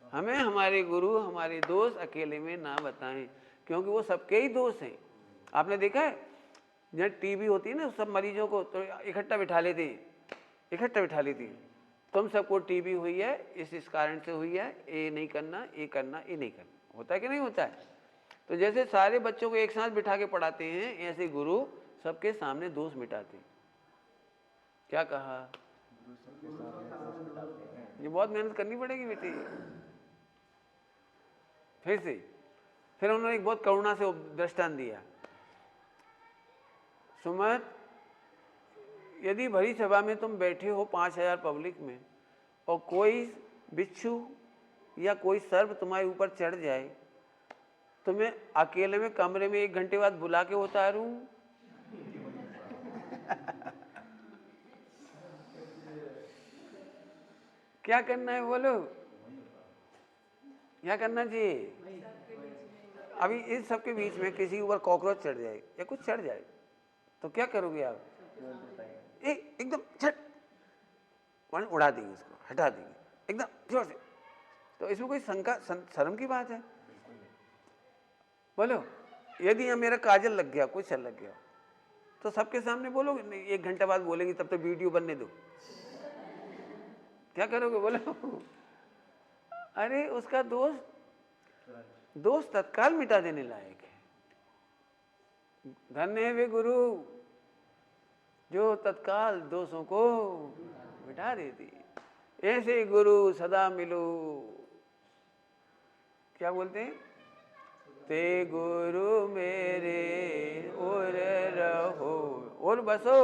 हमें हमारे गुरु हमारे दोस्त अकेले में ना बताएं, क्योंकि वो सबके ही दोस्त हैं। आपने देखा है जब टीबी होती है ना, सब मरीजों को तो इकट्ठा बिठा लेते हैं, इकट्ठा बिठा लेती हैं, तुम सबको टीबी हुई है, इस कारण से हुई है, ये नहीं करना, ये करना, ये नहीं करना। होता है कि नहीं होता है? तो जैसे सारे बच्चों को एक साथ बिठा के पढ़ाते हैं, ऐसे गुरु सबके सामने दोष मिटाते हैं। क्या कहा? ये बहुत मेहनत करनी पड़ेगी बेटी। फिर उन्होंने एक बहुत करुणा से दृष्टांत दिया। सुमत, यदि भरी सभा में तुम बैठे हो 5000 पब्लिक में, और कोई बिच्छू या कोई सर्प तुम्हारे ऊपर चढ़ जाए, तो मैं अकेले में कमरे में 1 घंटे बाद बुला के उतारूं? क्या करना है बोलो? क्या करना चाहिए? अभी इस सब के बीच में किसी ऊपर कॉकरोच चढ़ जाए या कुछ चढ़ जाए, तो क्या करोगे आप? एकदम झट उड़ा देंगे, उसको हटा देंगे एकदम जोर से। तो इसमें कोई शंका शर्म की बात है? बोलो, यदि यहाँ मेरा काजल लग गया, कुछ लग गया, तो सबके सामने बोलोगे? नहीं, 1 घंटे बाद बोलेंगे, तब तो वीडियो बनने दो। क्या करोगे बोलो? अरे उसका दोष तत्काल मिटा देने लायक है। धन्य है वे गुरु जो तत्काल दोषों को मिटा देती। ऐसे गुरु सदा मिलो। क्या बोलते हैं? ते गुरु मेरे और रहो और बसो,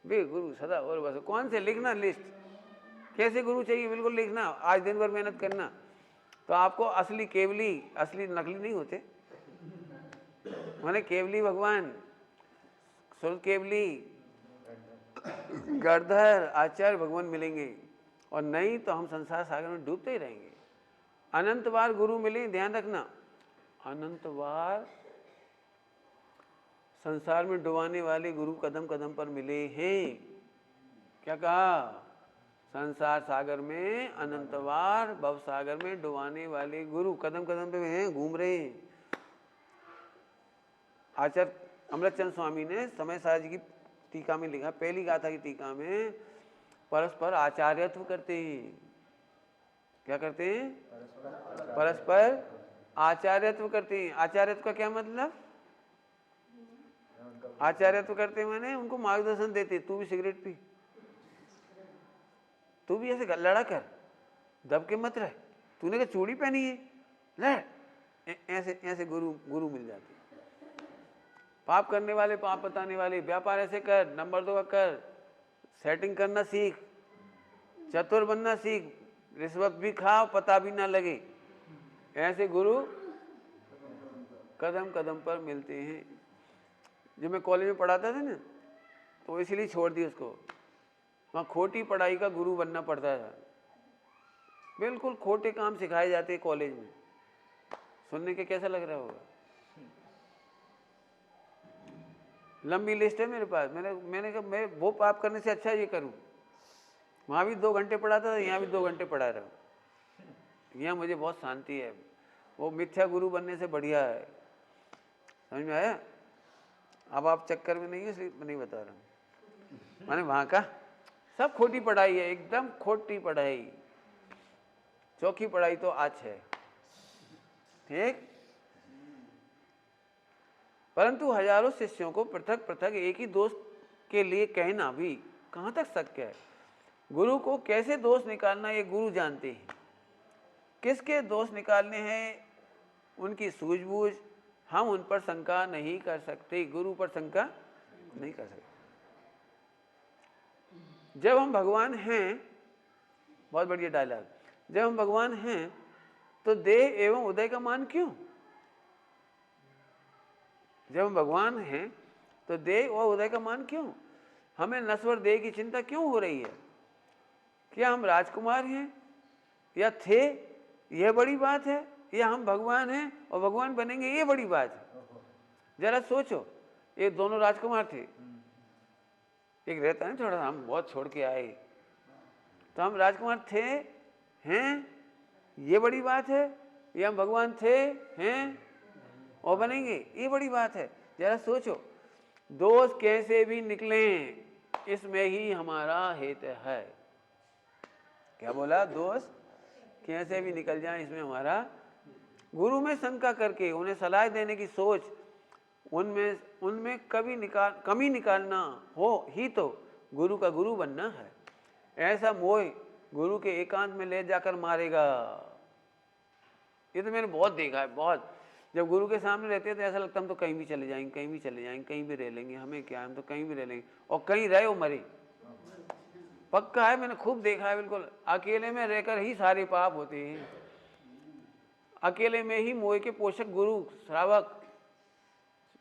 वे गुरु सदा और बसो। कौन से? लिखना लिस्ट, कैसे गुरु चाहिए बिल्कुल लिखना। आज दिन भर मेहनत करना, तो आपको असली केवली, असली नकली नहीं होते, माने केवली भगवान, सुर केवली, गढ़धर आचार्य भगवान मिलेंगे, और नहीं तो हम संसार सागर में डूबते ही रहेंगे। अनंत बार गुरु मिले, ध्यान रखना, अनंत बार संसार में डुबाने वाले गुरु कदम कदम पर मिले हैं। क्या कहा? संसार सागर में अनंत बार भव सागर में डुबाने वाले गुरु कदम कदम पे हैं, घूम रहे हैं। आचार्य अमृतचंद स्वामी ने समय सार जी की टीका में लिखा, पहली गाथा की टीका में, परस्पर आचार्यत्व करते हैं। क्या करते हैं? परस्पर आचार्यत्व करते हैं। आचार्यत्व का क्या मतलब? आचार्यत्व करते माने उनको मार्गदर्शन देते, तू भी सिगरेट पी, तू भी ऐसे लड़ा कर, दब के मत रह, तूने क्या चूड़ी पहनी है, लड़। ऐसे ऐसे गुरु मिल जाते। पाप करने वाले, पाप बताने वाले, व्यापार ऐसे कर, नंबर 2 का कर, सेटिंग करना सीख, चतुर बनना सीख, रिश्वत भी खाओ पता भी ना लगे। ऐसे गुरु कदम कदम पर मिलते हैं। जब मैं कॉलेज में पढ़ाता था ना, तो इसलिए छोड़ दी उसको। वहाँ खोटी पढ़ाई का गुरु बनना पड़ता था, बिल्कुल खोटे काम सिखाए जाते कॉलेज में। सुनने के कैसा लग रहा होगा? लंबी लिस्ट है मेरे पास। मैंने कहा मैं वो पाप करने से अच्छा ये करूं। वहाँ भी 2 घंटे पढ़ाता था, यहाँ भी 2 घंटे पढ़ा रहा हूँ। यहाँ मुझे बहुत शांति है। वो मिथ्या गुरु बनने से बढ़िया है। समझ में आया? अब आप चक्कर में नहीं है इसलिए मैं नहीं बता रहा हूँ। माने वहाँ का सब खोटी पढ़ाई है, एकदम खोटी पढ़ाई, चौकी पढ़ाई तो आज है, ठीक। परंतु हजारों शिष्यों को पृथक पृथक एक ही दोस्त के लिए कहना भी कहाँ तक शक्य है? गुरु को कैसे दोष निकालना ये गुरु जानते हैं। किसके दोष निकालने हैं उनकी सूझबूझ, हम उन पर शंका नहीं कर सकते, गुरु पर शंका नहीं कर सकते। जब हम भगवान हैं, बहुत बढ़िया डायलॉग, जब हम भगवान हैं तो देह एवं उदय का मान क्यों? जब हम भगवान हैं तो देह और उदय का मान क्यों? हमें नश्वर देह की चिंता क्यों हो रही है? क्या हम राजकुमार हैं या थे, यह बड़ी बात है, या हम भगवान हैं और भगवान बनेंगे, ये बड़ी बात है? जरा सोचो, ये दोनों राजकुमार थे। एक रहता है थोड़ा, हम बहुत छोड़ के आए तो हम राजकुमार थे हैं, ये बड़ी बात है। ये हम भगवान थे हैं और बनेंगे, ये बड़ी बात है। जरा सोचो, दोष कैसे भी निकले इसमें ही हमारा हित है। क्या बोला? दोष कैसे भी निकल जाए इसमें हमारा। गुरु में शंका करके उन्हें सलाह देने की सोच, उनमें कमी निकालना हो ही तो गुरु का गुरु बनना है। ऐसा मोह गुरु के एकांत में ले जाकर मारेगा। ये तो मैंने बहुत देखा है, बहुत। जब गुरु के सामने रहते हैं तो ऐसा लगता है हम तो कहीं भी चले जाएंगे, कहीं भी चले जाएंगे, कहीं भी रह लेंगे, हमें क्या, हम तो कहीं भी रह लेंगे। और कहीं रहे वो मरे, पक्का है, मैंने खूब देखा है। बिल्कुल अकेले में रहकर ही सारे पाप होते हैं। अकेले में ही मोह के पोषक गुरु श्रावक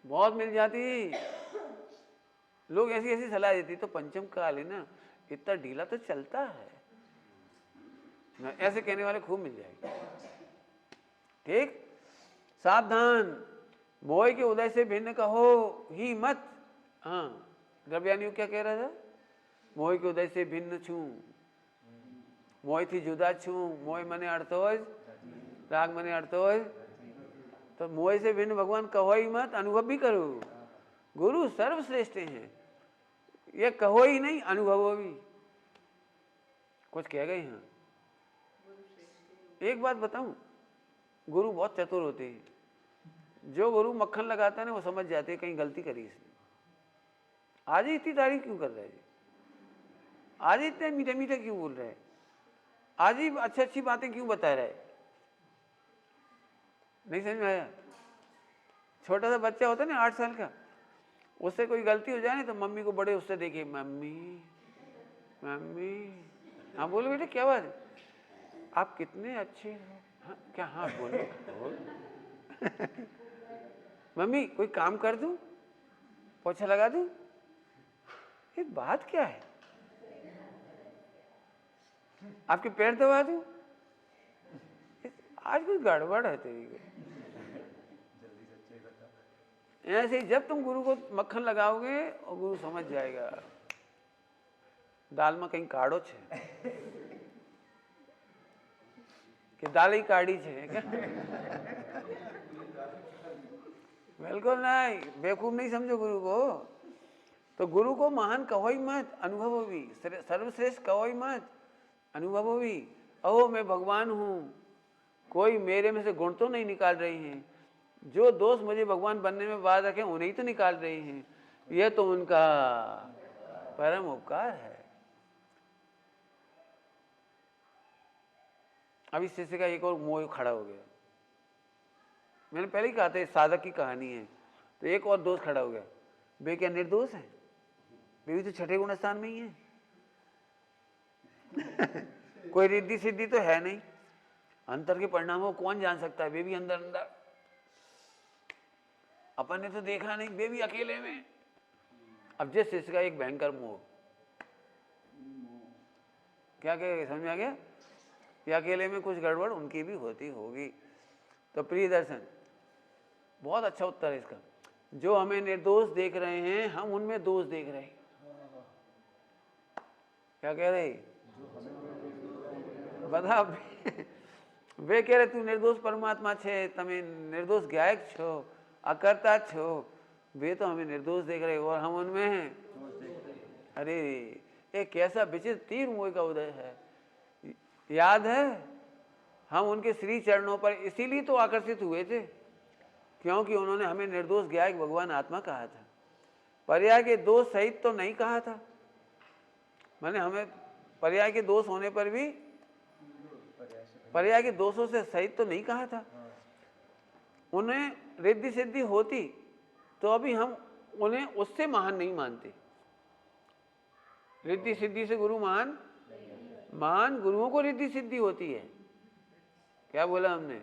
बहुत मिल जाती। लोग ऐसी ऐसी सलाह देती, तो पंचम काल है ना, इतना ढीला तो चलता है ना, ऐसे कहने वाले खूब मिल जाएंगे। ठीक, सावधान, मोह के उदय से भिन्न कहो ही मत। हाँ, द्रव्यानी क्या कह रहा था? मोह के उदय से भिन्न छू, मोह थी जुदा छू, मोह मने अर्थोज, राग मने अर्थोज। तो मोह से भिन्न भगवान कहो ही मत, अनुभव भी करो। गुरु सर्वश्रेष्ठ हैं, ये कहो ही नहीं, अनुभवो भी। कुछ कह गए हैं। एक बात बताऊं, गुरु बहुत चतुर होते हैं। जो गुरु मक्खन लगाता है ना, वो समझ जाते हैं कहीं गलती करी इसने। आज ही इतनी तारीफ क्यों कर रहे हैं? आज ही इतने मीठे मीठे क्यों बोल रहे हैं? आज ही अच्छी अच्छी बातें क्यों बता रहे हैं? नहीं समझ में आया? छोटा सा बच्चा होता है ना 8 साल का, उससे कोई गलती हो जाए ना तो मम्मी को बड़े उससे देखे, मम्मी मम्मी। हाँ बोलो बेटे, क्या बात है? आप कितने अच्छे हो। हाँ क्या? हाँ बोलो मम्मी कोई काम कर दूं, पोछा लगा दूं, ये बात क्या है? आपके पैर दबा दूं, आज कुछ गड़बड़ है तेरी। ऐसे ही जब तुम गुरु को मक्खन लगाओगे और गुरु समझ जाएगा दाल में कहीं काढ़ो छे कि दाल ही काढ़ी छे क्या? बिल्कुल नहीं, बेवकूफ नहीं समझो गुरु को। तो गुरु को महान कहो ही मत, अनुभव भी। सर्वश्रेष्ठ कहो ही मत, अनुभव भी। अहो मैं भगवान हूं, कोई मेरे में से गुण तो नहीं निकाल रही हैं। जो दोष मुझे भगवान बनने में बाद रखे उन्हें ही तो निकाल रही हैं। यह तो उनका परम उपकार है। अभी शिष्य का एक और मोह खड़ा हो गया। मैंने पहले ही कहा था साधक की कहानी है। तो एक और दोष खड़ा हो गया, वे क्या निर्दोष है? वे भी तो छठे गुण स्थान में ही है। कोई रिद्धि सिद्धि तो है नहीं, अंतर के परिणामों को कौन जान सकता है? वे भी अंदर अंदर, अपन ने तो देखा नहीं, वे भी अकेले में। अब जिस शिष्य का एक भयंकर मोह, क्या कहेगा? समझ में आ गया? कि अकेले में कुछ गड़बड़ उनकी भी होती होगी। तो प्रिय दर्शन, बहुत अच्छा उत्तर है इसका। जो हमें निर्दोष देख रहे हैं, हम उनमें दोष देख रहे हैं। क्या कह रहे? बता वे कह रहे तू निर्दोष परमात्मा छे, तमे निर्दोष गायक छो, अकर्ता छो। वे तो हमें निर्दोष देख रहे और हम उनमें हैं। अरे एक कैसा विचित्र तीर मोह का उदय है। याद है, हम उनके श्री चरणों पर इसीलिए तो आकर्षित हुए थे, क्योंकि उन्होंने हमें निर्दोष गायक भगवान आत्मा कहा था। पर्याय के दोष सहित तो नहीं कहा था। मैंने हमें पर्याय के दोष होने पर भी, पर्याय के दोषों से सहित तो नहीं कहा था। उन्हें रिद्धि सिद्धि होती तो अभी हम उन्हें उससे महान नहीं मानते। रिद्धि सिद्धि से गुरु महान, महान गुरुओं को रिद्धि सिद्धि होती है। क्या बोला हमने?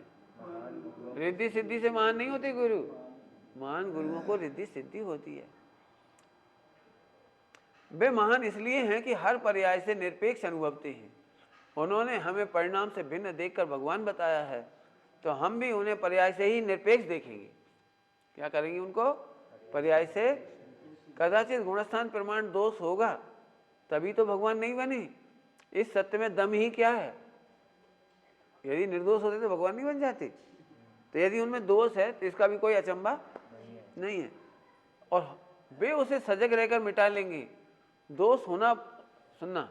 रिद्धि सिद्धि से महान नहीं होते गुरु, महान गुरुओं को रिद्धि सिद्धि होती है। वे महान इसलिए हैं कि हर पर्याय से निरपेक्ष अनुभवते हैं। उन्होंने हमें परिणाम से भिन्न देखकर भगवान बताया है, तो हम भी उन्हें पर्याय से ही निरपेक्ष देखेंगे। क्या करेंगे? उनको पर्याय से कदाचित गुणस्थान प्रमाण दोष होगा, तभी तो भगवान नहीं बने। इस सत्य में दम ही क्या है? यदि निर्दोष होते तो भगवान नहीं बन जाते। तो यदि उनमें दोष है तो इसका भी कोई अचंभा नहीं है, और वे उसे सजग रहकर मिटा लेंगे। दोष होना, सुनना,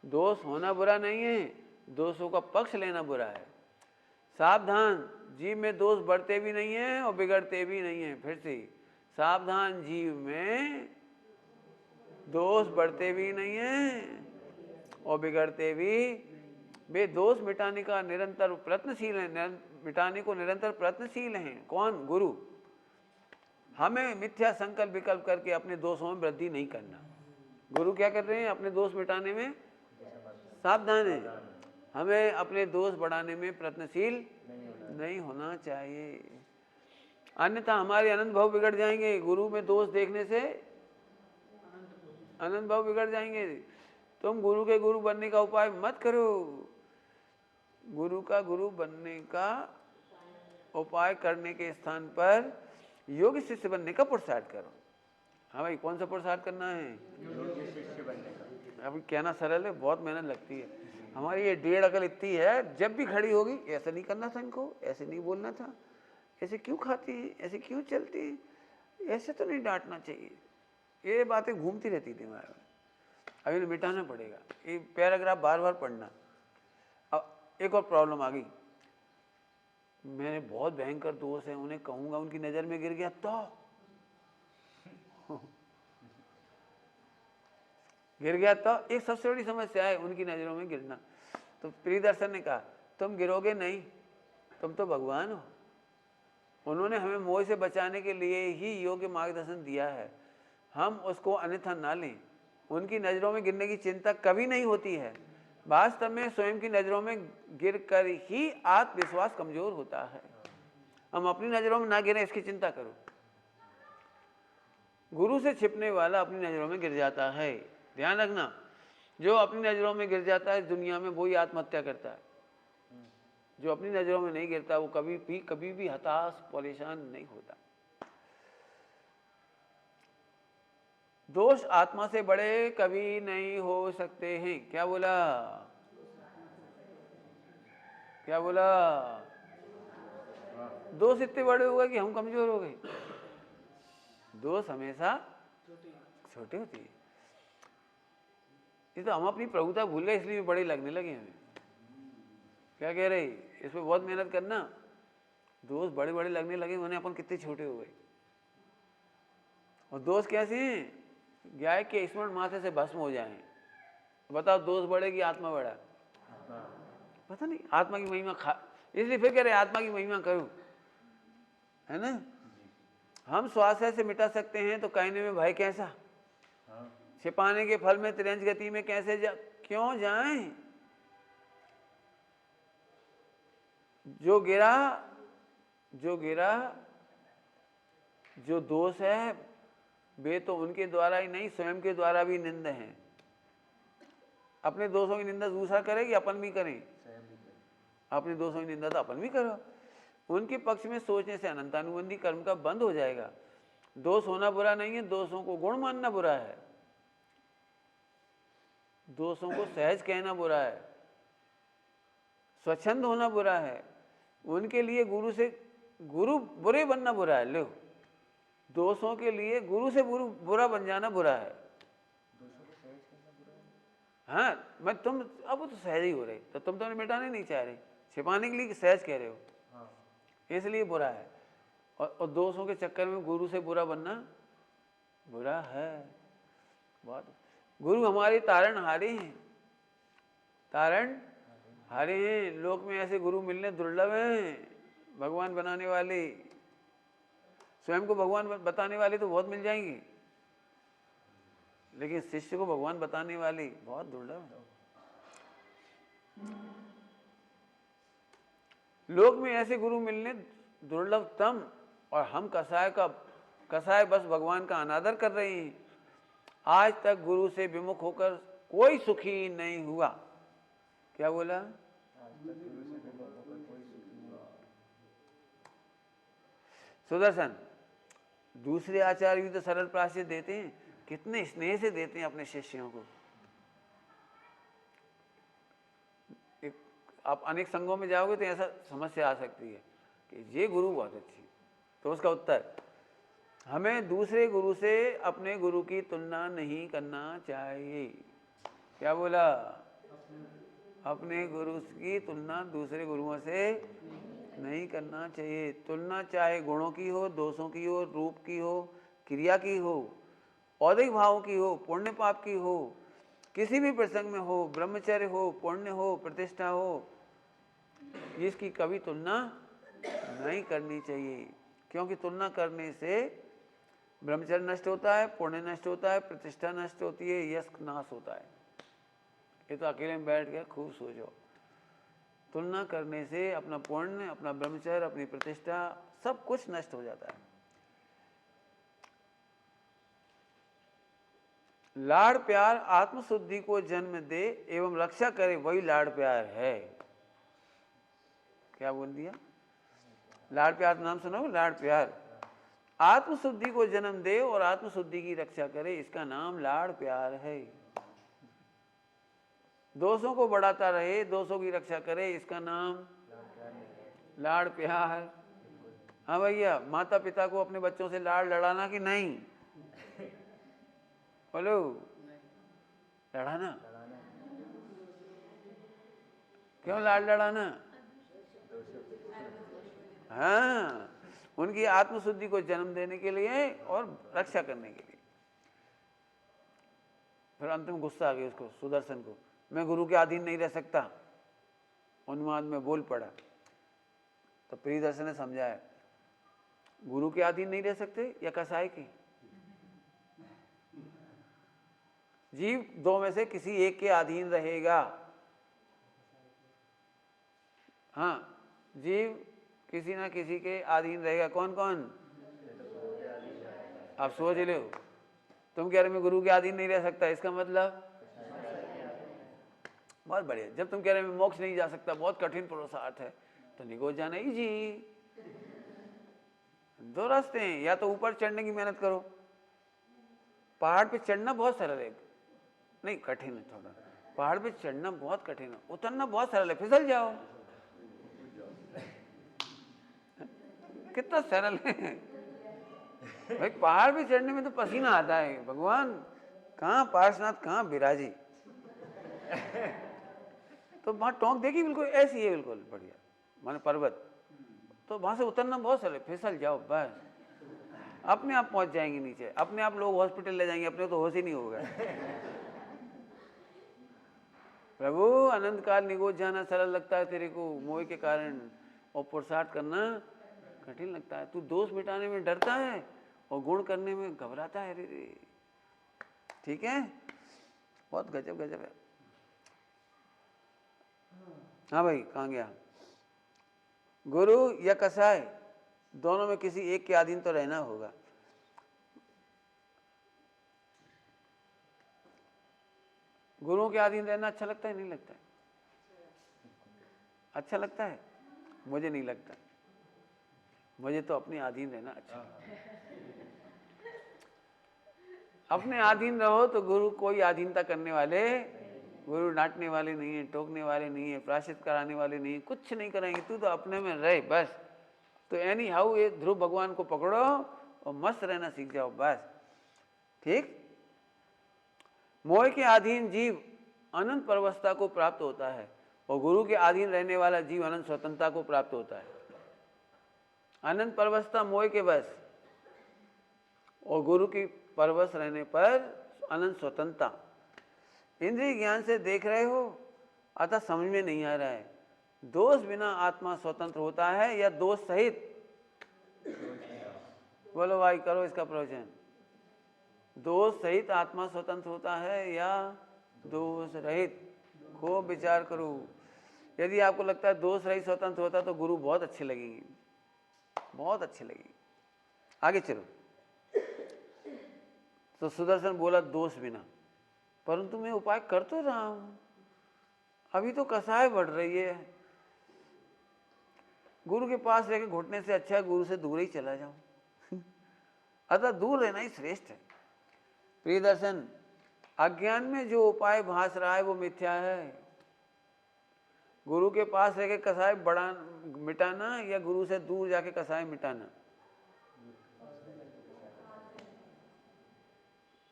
दोष होना बुरा नहीं है, दोषों का पक्ष लेना बुरा है। सावधान, जीव में दोष बढ़ते भी नहीं है और बिगड़ते भी नहीं है। फिर से सावधान, जीव में दोष बढ़ते भी नहीं है और बिगड़ते भी। वे दोष मिटाने का निरंतर प्रयत्नशील हैं, मिटाने को निरंतर प्रयत्नशील हैं। कौन? गुरु। हमें मिथ्या संकल्प विकल्प करके अपने दोषों में वृद्धि नहीं करना। गुरु क्या कर रहे हैं? अपने दोष मिटाने में सावधान है। हमें अपने दोष बढ़ाने में प्रयत्नशील नहीं होना चाहिए, अन्यथा हमारे अनंत भाव बिगड़ जाएंगे। गुरु में दोष देखने से अनंत भाव बिगड़ जाएंगे। तुम गुरु के गुरु बनने का उपाय मत करो, गुरु का गुरु बनने का उपाय करने के स्थान पर योग्य शिष्य बनने का पुरुषार्थ करो। हाँ भाई, कौन सा पुरुषार्थ करना है? योग्य शिष्य बनने का। अभी कहना सरल है, बहुत मेहनत लगती है। हमारी ये डेढ़ अकल इतनी है, जब भी खड़ी होगी ऐसा नहीं करना था इनको, ऐसे नहीं बोलना था, ऐसे क्यों खाती हैं, ऐसे क्यों चलती हैं, ऐसे तो नहीं डांटना चाहिए। ये बातें घूमती रहती दिमाग में। अभी मिटाना पड़ेगा ये पैराग्राफ, बार बार पढ़ना। अब एक और प्रॉब्लम आ गई, मैंने बहुत भयंकर दोस्त हैं, उन्हें कहूँगा, उनकी नज़र में गिर गया तो गिर गया तो एक सबसे बड़ी समस्या है उनकी नज़रों में गिरना। तो प्रियदर्शन ने कहा, तुम गिरोगे नहीं, तुम तो भगवान हो। उन्होंने हमें मोह से बचाने के लिए ही योग्य मार्गदर्शन दिया है, हम उसको अन्यथा ना लें। उनकी नज़रों में गिरने की चिंता कभी नहीं होती है। वास्तव में स्वयं की नज़रों में गिरकर ही आत्मविश्वास कमजोर होता है। हम अपनी नज़रों में ना गिरें इसकी चिंता करो। गुरु से छिपने वाला अपनी नज़रों में गिर जाता है। ध्यान रखना, जो अपनी नज़रों में गिर जाता है दुनिया में वही आत्महत्या करता है। जो अपनी नज़रों में नहीं गिरता वो कभी भी हताश परेशान नहीं होता। दोष आत्मा से बड़े कभी नहीं हो सकते हैं। क्या बोला? क्या बोला? दोष इतने बड़े हो गए कि हम कमजोर हो गए। दोष हमेशा छोटे होते हैं। ये तो हम अपनी प्रभुता भूल गए, इसलिए बड़े लगने लगे हमें। क्या कह रहे? इसमें बहुत मेहनत करना। दोस्त बड़े बड़े लगने लगे, उन्हें अपन कितने छोटे हो गए। और दोस्त कैसे हैं? गाय के स्मरण माथे से भस्म हो जाएं। बताओ, दोस्त बड़े कि आत्मा बड़ा? पता नहीं, आत्मा की महिमा खा, इसलिए फिर कह रहे आत्मा की महिमा करो, है ना। हम स्वास्थ्य से मिटा सकते हैं तो कहने में भय कैसा? छिपाने के फल में त्रियंच गति में कैसे क्यों जाएं? जो गिरा जो दोष है वे तो उनके द्वारा ही नहीं, स्वयं के द्वारा भी निंदा है। अपने दोषों की निंदा दूसरा करे कि अपन भी करें? अपने दोषों की निंदा तो अपन भी करो। उनके पक्ष में सोचने से अनंतानुबंधी कर्म का बंद हो जाएगा। दोष होना बुरा नहीं है, दोषों को गुण मानना बुरा है। दोषों को सहज कहना बुरा है, स्वच्छंद होना बुरा है। उनके लिए गुरु बुरे बनना बुरा है। लो, दोषों के लिए गुरु से बुरा बन जाना बुरा है। हाँ, मैं तुम अब वो तो सहज ही हो रहे, तो तुम तो मिटाने नहीं चाह रहे, छिपाने के लिए सहज कह रहे हो, इसलिए बुरा है। और दोषों के चक्कर में गुरु से बुरा बनना बुरा है बहुत। गुरु हमारे तारणहारे हैं, तारणहारे हैं। लोक में ऐसे गुरु मिलने दुर्लभ हैं। भगवान बनाने वाले, स्वयं को भगवान बताने वाले तो बहुत मिल जाएंगे, लेकिन शिष्य को भगवान बताने वाले बहुत दुर्लभ है। लोक में ऐसे गुरु मिलने दुर्लभतम, और हम कसाय बस भगवान का अनादर कर रहे हैं। आज तक गुरु से विमुख होकर कोई सुखी नहीं हुआ। क्या बोला? सुदर्शन, दूसरे आचार्य भी तो सरल प्रायश्चित देते हैं, कितने स्नेह से देते हैं अपने शिष्यों को। आप अनेक संघों में जाओगे तो ऐसा समस्या आ सकती है कि ये गुरु बहुत अच्छी, तो उसका उत्तर, हमें दूसरे गुरु से अपने गुरु की तुलना नहीं करना चाहिए। क्या बोला? अपने गुरु की तुलना दूसरे गुरुओं से नहीं करना चाहिए। तुलना चाहे गुणों की हो, दोषों की हो, रूप की हो, क्रिया की हो, औदिक भाव की हो, पुण्य पाप की हो, किसी भी प्रसंग में हो, ब्रह्मचर्य हो, पुण्य हो, प्रतिष्ठा हो, इसकी कभी तुलना नहीं करनी चाहिए। क्योंकि तुलना करने से ब्रह्मचर्य नष्ट होता है, पुण्य नष्ट होता है, प्रतिष्ठा नष्ट होती है, यश नाश होता है। ये तो अकेले में बैठ गया, खूब सोचो। तुलना करने से अपना पुण्य, अपना ब्रह्मचर्य, अपनी प्रतिष्ठा, सब कुछ नष्ट हो जाता है। लाड़ प्यार आत्मशुद्धि को जन्म दे एवं रक्षा करे, वही लाड़ प्यार है। क्या बोल दिया? लाड़ प्यार नाम सुनो, लाड़ प्यार आत्मशुद्धि को जन्म दे और आत्मशुद्धि की रक्षा करे, इसका नाम लाड़ प्यार है। दोषों को बढ़ाता रहे, दोषों की रक्षा करे, इसका नाम लाड़ प्यार। हाँ भैया, माता पिता को अपने बच्चों से लाड़ लड़ाना कि नहीं? बोलो, लड़ाना। क्यों लाड़ लड़ाना? हाँ, उनकी आत्मशुद्धि को जन्म देने के लिए और रक्षा करने के लिए। फिर अंत में गुस्सा आ गया उसको, सुदर्शन को, मैं गुरु के अधीन नहीं रह सकता। उन्माद में बोल पड़ा। तो प्रियदर्शन ने समझाया, गुरु के अधीन नहीं रह सकते या कसाई की? जीव दो में से किसी एक के अधीन रहेगा। हाँ, जीव किसी ना किसी के अधीन रहेगा। कौन कौन? आप सोच लो। तुम कह रहे मैं गुरु के अधीन नहीं रह सकता, इसका मतलब बहुत बढ़िया। जब तुम कह रहे मैं मोक्ष नहीं जा सकता, बहुत कठिन पुरुषार्थ है, तो निगोज जाना ही जी। दो रास्ते हैं, या तो ऊपर चढ़ने की मेहनत करो। पहाड़ पे चढ़ना बहुत सरल है, नहीं कठिन है थोड़ा। पहाड़ पे चढ़ना बहुत कठिन है, उतरना बहुत सरल है, फिसल जाओ। कितना सरल है भाई। पहाड़ पे चढ़ने में तो पसीना आता है। भगवान कहाँ पार्श्वनाथ, कहाँ बिराजी। तो वहां टोंक देखी, बिल्कुल ऐसी है, बिल्कुल बढ़िया, माने पर्वत। तो वहां से उतरना बहुत सरल है, फिसल जाओ बस, अपने आप पहुंच जाएंगे नीचे। अपने आप लोग हॉस्पिटल ले जाएंगे, अपने तो होश ही नहीं होगा। प्रभु अनंत काल निगोज जाना सरल लगता है तेरे को मोह के कारण, और पुरुषार्थ करना कठिन लगता है। तू दोष मिटाने में डरता है और गुण करने में घबराता है। रे ठीक है, बहुत गजब गजब है। हाँ भाई, कहाँ गया? गुरु या कसाई, दोनों में किसी एक के अधीन तो रहना होगा। गुरुओं के अधीन रहना अच्छा लगता है नहीं लगता है? अच्छा लगता है? मुझे नहीं लगता। मुझे तो अपने अधीन रहना अच्छा। अपने अधीन रहो तो गुरु कोई अधीनता करने वाले, गुरु डांटने वाले नहीं है, टोकने वाले नहीं है, प्रायश्चित कराने वाले नहीं है, कुछ नहीं कराएंगे। तू तो अपने में रहे बस। तो एनी हाउ ये ध्रुव भगवान को पकड़ो और मस्त रहना सीख जाओ बस। ठीक। मोह के अधीन जीव अनंत परवस्था को प्राप्त होता है और गुरु के अधीन रहने वाला जीव अनंत स्वतंत्रता को प्राप्त होता है। अनंत परवस्था मोह के बस, और गुरु की परवश रहने पर अनंत स्वतंत्रता। इंद्रिय ज्ञान से देख रहे हो, अतः समझ में नहीं आ रहा है। दोष बिना आत्मा स्वतंत्र होता है या दोष सहित? बोलो भाई, करो इसका प्रवचन। दोष सहित आत्मा स्वतंत्र होता है या दोष रहित? खूब विचार करो। यदि आपको लगता है दोष रहित स्वतंत्र होता तो गुरु बहुत अच्छे लगेंगे, बहुत अच्छे लगेंगे। आगे चलो। तो सुदर्शन बोला दोष बिना, परंतु मैं उपाय कर तो रहा हूं, अभी तो कसाय बढ़ रही है। गुरु के पास रहकर घुटने से अच्छा है गुरु से दूर ही चला जाऊं। अतः दूर रहना ही श्रेष्ठ है। प्रिय दर्शन, अज्ञान में जो उपाय भास रहा है वो मिथ्या है। गुरु के पास रह के कसाय बड़ा मिटाना या गुरु से दूर जाके कसाय मिटाना,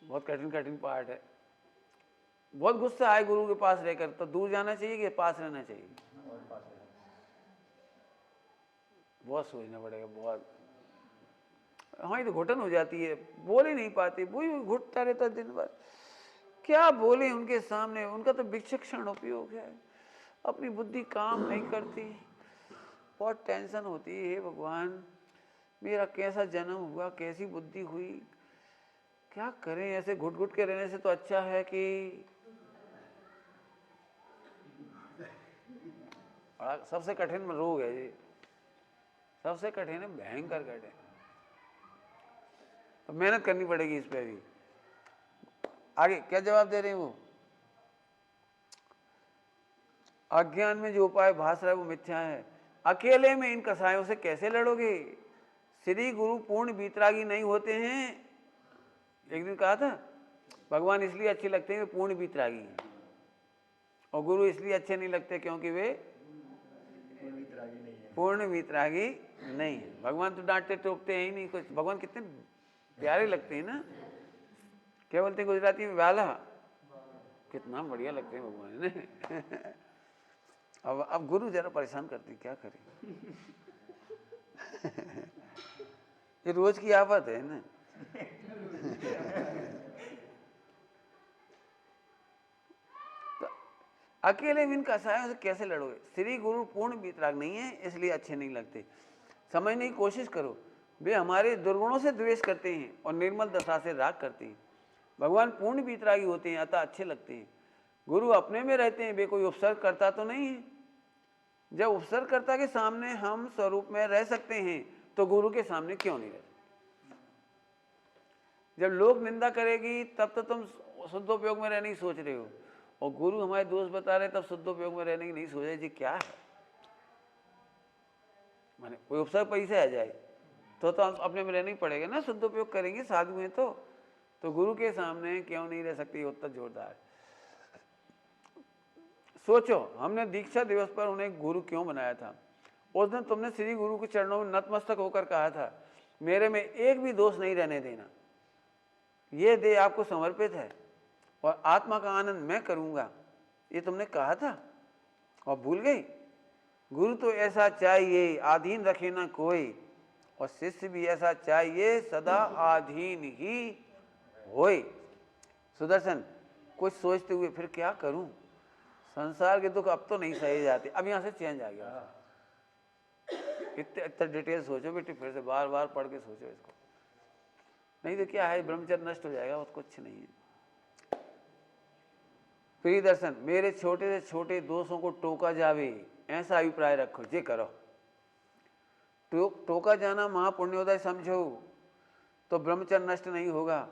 बहुत कठिन कठिन पार्ट है। बहुत गुस्सा आए गुरु के पास रहकर तो दूर जाना चाहिए कि पास रहना चाहिए? बहुत सोचना पड़ेगा, बहुत। हमारी तो घुटन हो जाती है, बोल ही नहीं पाते, वही घुटता रहता दिन भर। क्या बोले उनके सामने, उनका तो विचक्षण उपयोग है, अपनी बुद्धि काम नहीं करती। बहुत टेंशन होती है, हे भगवान मेरा कैसा जन्म हुआ, कैसी बुद्धि हुई, क्या करें। ऐसे घुट घुट के रहने से तो अच्छा है कि सबसे कठिन रोग है ये, सबसे कठिन है, भयंकर कठिन। तो मेहनत करनी पड़ेगी इस पे भी। आगे क्या जवाब दे रहे हैं वो? अज्ञान में जो उपाय भास रहा है वो मिथ्या है। अकेले में इन कसायों से कैसे लड़ोगे? श्री गुरु पूर्ण वीतरागी नहीं होते हैं। एक दिन कहा था भगवान इसलिए अच्छे लगते हैं वे पूर्ण वीतरागी हैं, और गुरु इसलिए अच्छे नहीं लगते क्योंकि वे पूर्ण वीतरागी नहीं है। भगवान तो डांटते टोकते हैं ही नहीं कुछ। भगवान कितने प्यारे लगते हैं ना, क्या बोलते हैं गुजराती में, वाला, कितना बढ़िया लगते हैं भगवान ने। अब गुरु जरा परेशान करते हैं, क्या करें। ये रोज की आफत है ना। तो अकेले इन कसायों से कैसे लड़ोगे? श्री गुरु पूर्ण वीतराग नहीं है इसलिए अच्छे नहीं लगते। समझने की कोशिश करो, वे हमारे दुर्गुणों से द्वेष करते हैं और निर्मल दशा से राग करते हैं। भगवान पूर्ण वीतरागी होते हैं अतः अच्छे लगते हैं। गुरु अपने में रहते हैं, वे कोई उपसर्ग करता तो नहीं है। जब उपसर्गकर्ता के सामने हम स्वरूप में रह सकते हैं तो गुरु के सामने क्यों नहीं रह सकते? जब लोग निंदा करेगी तब तो तुम शुद्धोपयोग में रहने की सोच रहे हो, और गुरु हमारे दोष बता रहे तब शुद्धोपयोग में रहने की नहीं सोच रहे। जी क्या है, माने कोई उपसर्ग पैसे आ जाए तो अपने में रहना ही पड़ेगा ना, शुद्धोपयोग करेंगे साधु हैं तो गुरु के सामने क्यों नहीं रह सकती? उत्तर जोरदार। सोचो, हमने दीक्षा दिवस पर उन्हें गुरु क्यों बनाया था? उस दिन तुमने श्री गुरु के चरणों में नतमस्तक होकर कहा था, मेरे में एक भी दोष नहीं रहने देना, ये देह आपको समर्पित है और आत्मा का आनंद मैं करूंगा, ये तुमने कहा था और भूल गई? गुरु तो ऐसा चाहिए आधीन रखे ना कोई, और शिष्य भी ऐसा चाहिए सदा आधीन ही होए। सुदर्शन, कुछ सोचते हुए फिर क्या करूं? संसार के दुख अब तो नहीं सहे जाते। अब यहां से चेंज आ गया। इतने डिटेल सोचो बेटी, फिर से बार बार पढ़ के सोचो इसको, नहीं तो क्या है, ब्रह्मचर्य नष्ट हो जाएगा, और कुछ नहीं है। प्रिय दर्शन, मेरे छोटे से छोटे दोषों को टोका जावे ऐसा अभिप्राय रखो, जे करो। टोका जाना महापुण्योदय समझो तो ब्रह्मचर्य नष्ट नहीं होगा,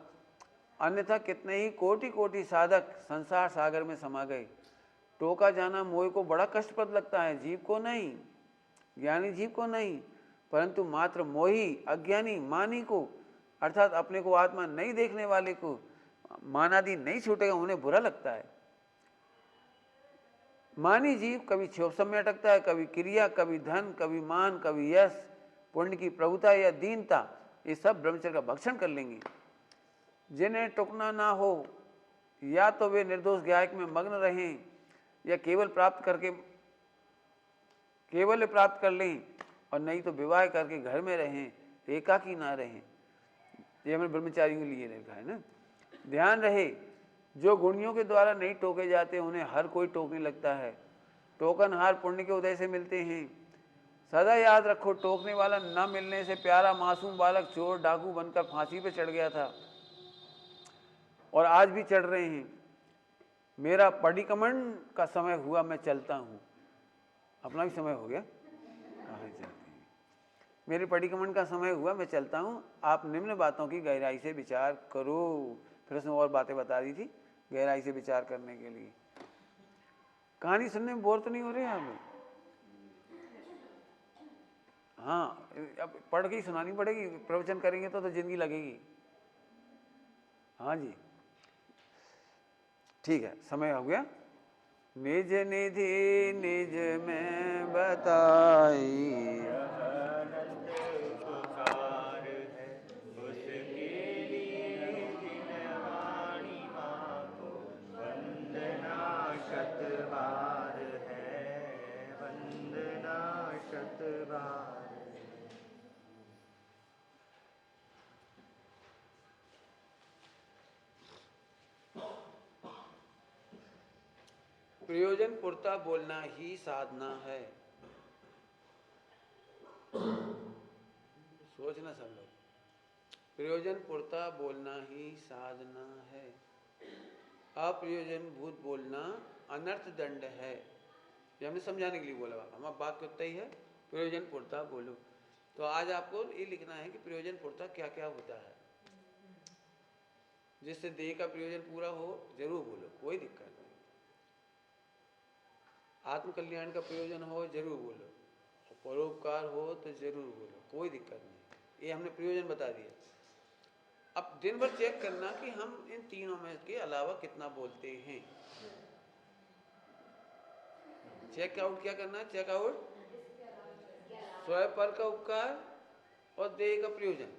अन्यथा कितने ही कोटि कोटि साधक संसार सागर में समा गए। टोका जाना मोह को बड़ा कष्टप्रद लगता है, जीव को नहीं, ज्ञानी जीव को नहीं, परंतु मात्र मोही अज्ञानी मानी को, अर्थात अपने को आत्मा नहीं देखने वाले को मानादि नहीं छूटेगा, उन्हें बुरा लगता है। मानी जीव कभी क्षोभ में अटकता है, कभी क्रिया, कभी धन, कभी मान, कभी यश, पुण्य की प्रभुता या दीनता, ये सब ब्रह्मचर्य का भक्षण कर लेंगे। जिन्हें टुकना ना हो, या तो वे निर्दोष गायक में मग्न रहें या केवल प्राप्त कर लें, और नहीं तो विवाह करके घर में रहें, एकाकी ना रहें। ये हमें ब्रह्मचारियों के लिए लिखा है ना। ध्यान रहे, जो गुणियों के द्वारा नहीं टोके जाते उन्हें हर कोई टोकने लगता है। टोकन हार पुण्य के उदय से मिलते हैं। सदा याद रखो, टोकने वाला न मिलने से प्यारा मासूम बालक चोर डाकू बनकर फांसी पे चढ़ गया था, और आज भी चढ़ रहे हैं। मेरा परिकमंड का समय हुआ, मैं चलता हूँ। अपना भी समय हो गया, कहाँ चलते हैं? मेरे परिकमंड का समय हुआ, मैं चलता हूँ। आप निम्न बातों की गहराई से विचार करो। फिर उसने और बातें बता दी थी गहराई से विचार करने के लिए। कहानी सुनने में बोर तो नहीं हो रहे आप? हाँ, अब पढ़ के ही सुनानी पड़ेगी, प्रवचन करेंगे तो जिंदगी लगेगी। हाँ जी, ठीक है, समय हो गया। निज निधि निज में बताई, अनंत उपकार है उसके लिए जिनवाणी माँ को वंदना शत बार है, वंदना शत बार। प्रयोजन पुरता बोलना ही साधना है। सोचना सब लोग, प्रयोजन पुरता बोलना ही साधना है, अप्रयोजन भूत बोलना अनर्थ दंड है। ये हमने समझाने के लिए बोला, हमारा बात तो उतना ही है, प्रयोजन पुरता बोलो। तो आज आपको ये लिखना है कि प्रयोजन पुरता क्या क्या होता है, जिससे देह का प्रयोजन पूरा हो जरूर बोलो, कोई दिक्कत नहीं। आत्मकल्याण का प्रयोजन हो जरूर बोलो, परोपकार हो तो जरूर बोलो, कोई दिक्कत नहीं। ये हमने प्रयोजन बता दिया। अब दिन भर चेक करना कि हम इन तीनों में के अलावा कितना बोलते हैं। चेक आउट क्या करना है? चेक आउट स्वयं पर का उपकार और देह का प्रयोजन,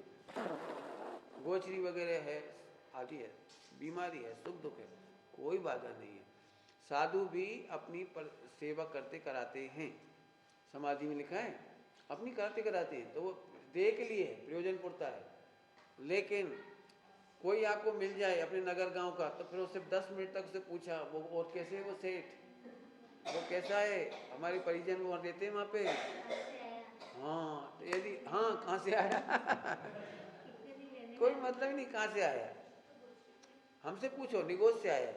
गोचरी वगैरह है, आदि है, बीमारी है, सुख दुख है, कोई बाधा नहीं है। साधु भी अपनी सेवा करते कराते हैं, समाधि में लिखा है, अपनी करते कराते हैं, तो वो देह के लिए है, प्रयोजन पुरता है। लेकिन कोई आपको मिल जाए अपने नगर गांव का, तो फिर उससे 10 मिनट तक उसे पूछा वो और कैसे है वो सेठ, वो कैसा है, हमारी परिजन वो रहते हैं वहाँ पे, हाँ, तो यदि हाँ कहाँ से आया कोई मतलब ही नहीं कहाँ से आया, हमसे पूछो निगोज से आया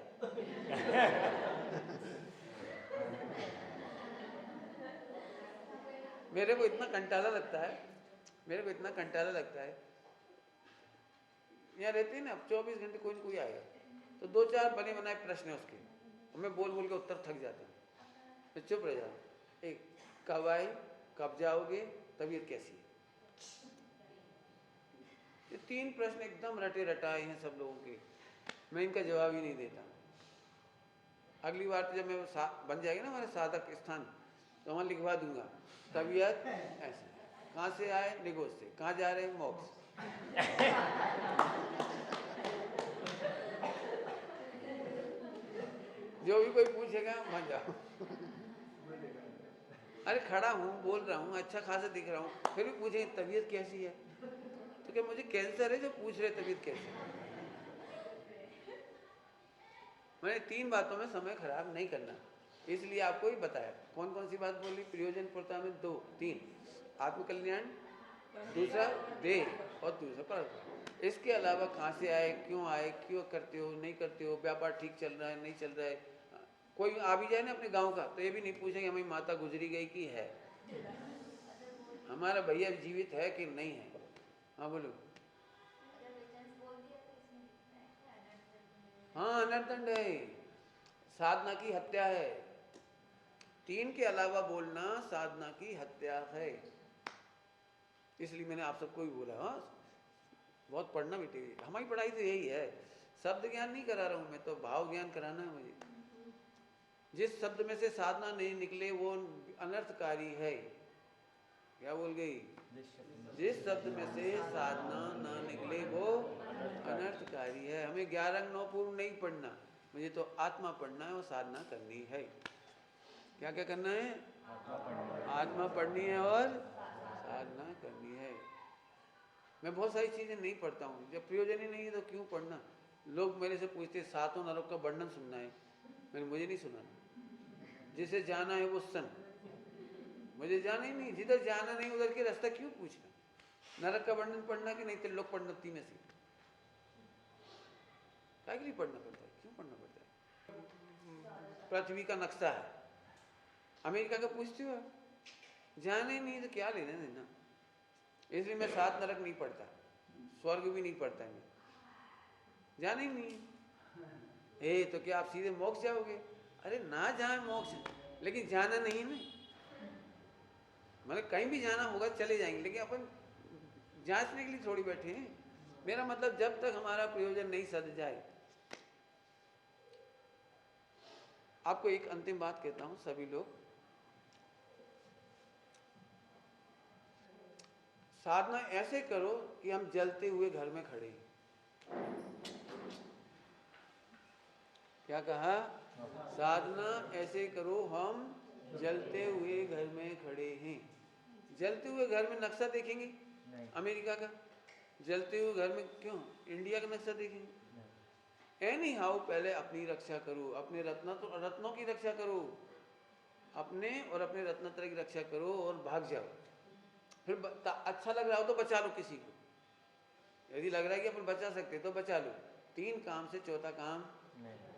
मेरे को इतना कंटाला लगता है, मेरे को इतना कंटाला लगता है, यहाँ रहते हैं ना, अब 24 घंटे कोई ना कोई आएगा, तो 2-4 बने बनाए प्रश्न है उसके, और मैं बोल बोल के उत्तर थक जाता हूँ, मैं चुप रह जाऊँ। एक, कब आए, कब जाओगे, तबीयत कैसी है, ये 3 प्रश्न एकदम रटे रटाए हैं सब लोगों के, मैं इनका जवाब ही नहीं देता। अगली बार तो जब मैं बन जाएगी ना हमारे साधक स्थान, तो वहाँ लिखवा दूंगा, तबीयत ऐसे, कहाँ से आए, निगोज से, कहाँ जा रहे हैं, मोक्ष। जो भी कोई पूछेगा मान जाओ अरे खड़ा हूँ, बोल रहा हूँ, अच्छा खासा दिख रहा हूँ, फिर भी पूछेंगे तबीयत कैसी है, तो क्या मुझे कैंसर है जो पूछ रहे तबीयत कैसी है? मैंने 3 बातों में समय खराब नहीं करना, इसलिए आपको ही बताया। कौन कौन सी बात बोली? प्रयोजन पुरता में 2, 3, आत्मकल्याण, दूसरा देह और दूसरा पर। इसके अलावा कहाँ से आए, क्यों करते हो, नहीं करते हो, व्यापार ठीक चल रहा है, नहीं चल रहा है। कोई आ भी जाए ना अपने गांव का, तो ये भी नहीं पूछेंगे हमारी माता गुजरी गई कि है, हमारा भैया जीवित है कि नहीं है। हाँ बोलो। हाँ, अनर्थदंड है, साधना की हत्या है। 3 के अलावा बोलना साधना की हत्या है, इसलिए मैंने आप सबको भी बोला। हाँ, बहुत पढ़ना बेटे, हमारी पढ़ाई तो यही है, शब्द ज्ञान नहीं करा रहा हूँ मैं, तो भाव ज्ञान कराना है मुझे। जिस शब्द में से साधना नहीं निकले वो अनर्थकारी है। क्या बोल गई? जिस शब्द में से साधना ना निकले वो अनर्थकारी है। हमें 11 अंग 9 पूर्व नहीं पढ़ना, मुझे तो आत्मा पढ़ना है और साधना करनी है। क्या क्या करना है? आत्मा पढ़नी है और साधना करनी है। मैं बहुत सारी चीज़ें नहीं पढ़ता हूँ, जब प्रयोजन ही नहीं है तो क्यों पढ़ना। लोग मेरे से पूछते 7 नरक का वर्णन सुनना है, मैंने मुझे नहीं सुनाना। जिसे जाना है वो सन, मुझे जाना ही नहीं, जिधर जाना नहीं उधर के रास्ता क्यों पूछना। नरक का वर्णन पढ़ना कि नहीं, त्रिलोक पढ़ना में से क्या के लिए पढ़ना पड़ता है, क्यों पढ़ना पड़ता है? पृथ्वी का नक्शा है, अमेरिका का पूछते हो, जाना ही नहीं तो क्या लेना देना। इसलिए मैं 7 नरक नहीं पढ़ता, स्वर्ग भी नहीं पढ़ता, मैं जाना ही नहीं। तो क्या आप सीधे मोक्ष जाओगे? अरे ना जाए मोक्ष, लेकिन जाना नहीं ना। मतलब कहीं भी जाना होगा चले जाएंगे, लेकिन अपन जांचने के लिए थोड़ी बैठे हैं। मेरा मतलब जब तक हमारा प्रयोजन नहीं सध जाए। आपको एक अंतिम बात कहता हूं, सभी लोग साधना ऐसे करो कि हम जलते हुए घर में खड़े हैं। क्या कहा? साधना ऐसे करो हम जलते हुए घर में खड़े हैं। जलते हुए घर में नक्शा देखेंगे अमेरिका का? जलते हुए घर में क्यों इंडिया का नक्शा देखेंगे? एनी हाउ पहले अपनी रक्षा करो, अपने रत्नों की रक्षा करो, अपने और अपने रत्नत्रय की रक्षा करो और भाग जाओ। फिर अच्छा लग रहा हो तो बचा लो किसी को। यदि लग रहा है कि अपन बचा सकते तो बचा लो। 3 काम से चौथा काम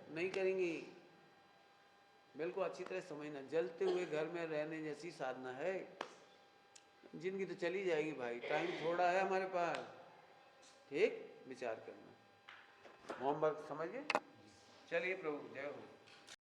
नहीं करेंगे। बिल्कुल अच्छी तरह समझना, जलते हुए घर में रहने जैसी साधना है। जिंदगी तो चली जाएगी भाई, टाइम थोड़ा है हमारे पास। ठीक विचार करना, होमवर्क समझिए। चलिए प्रभु जय हो।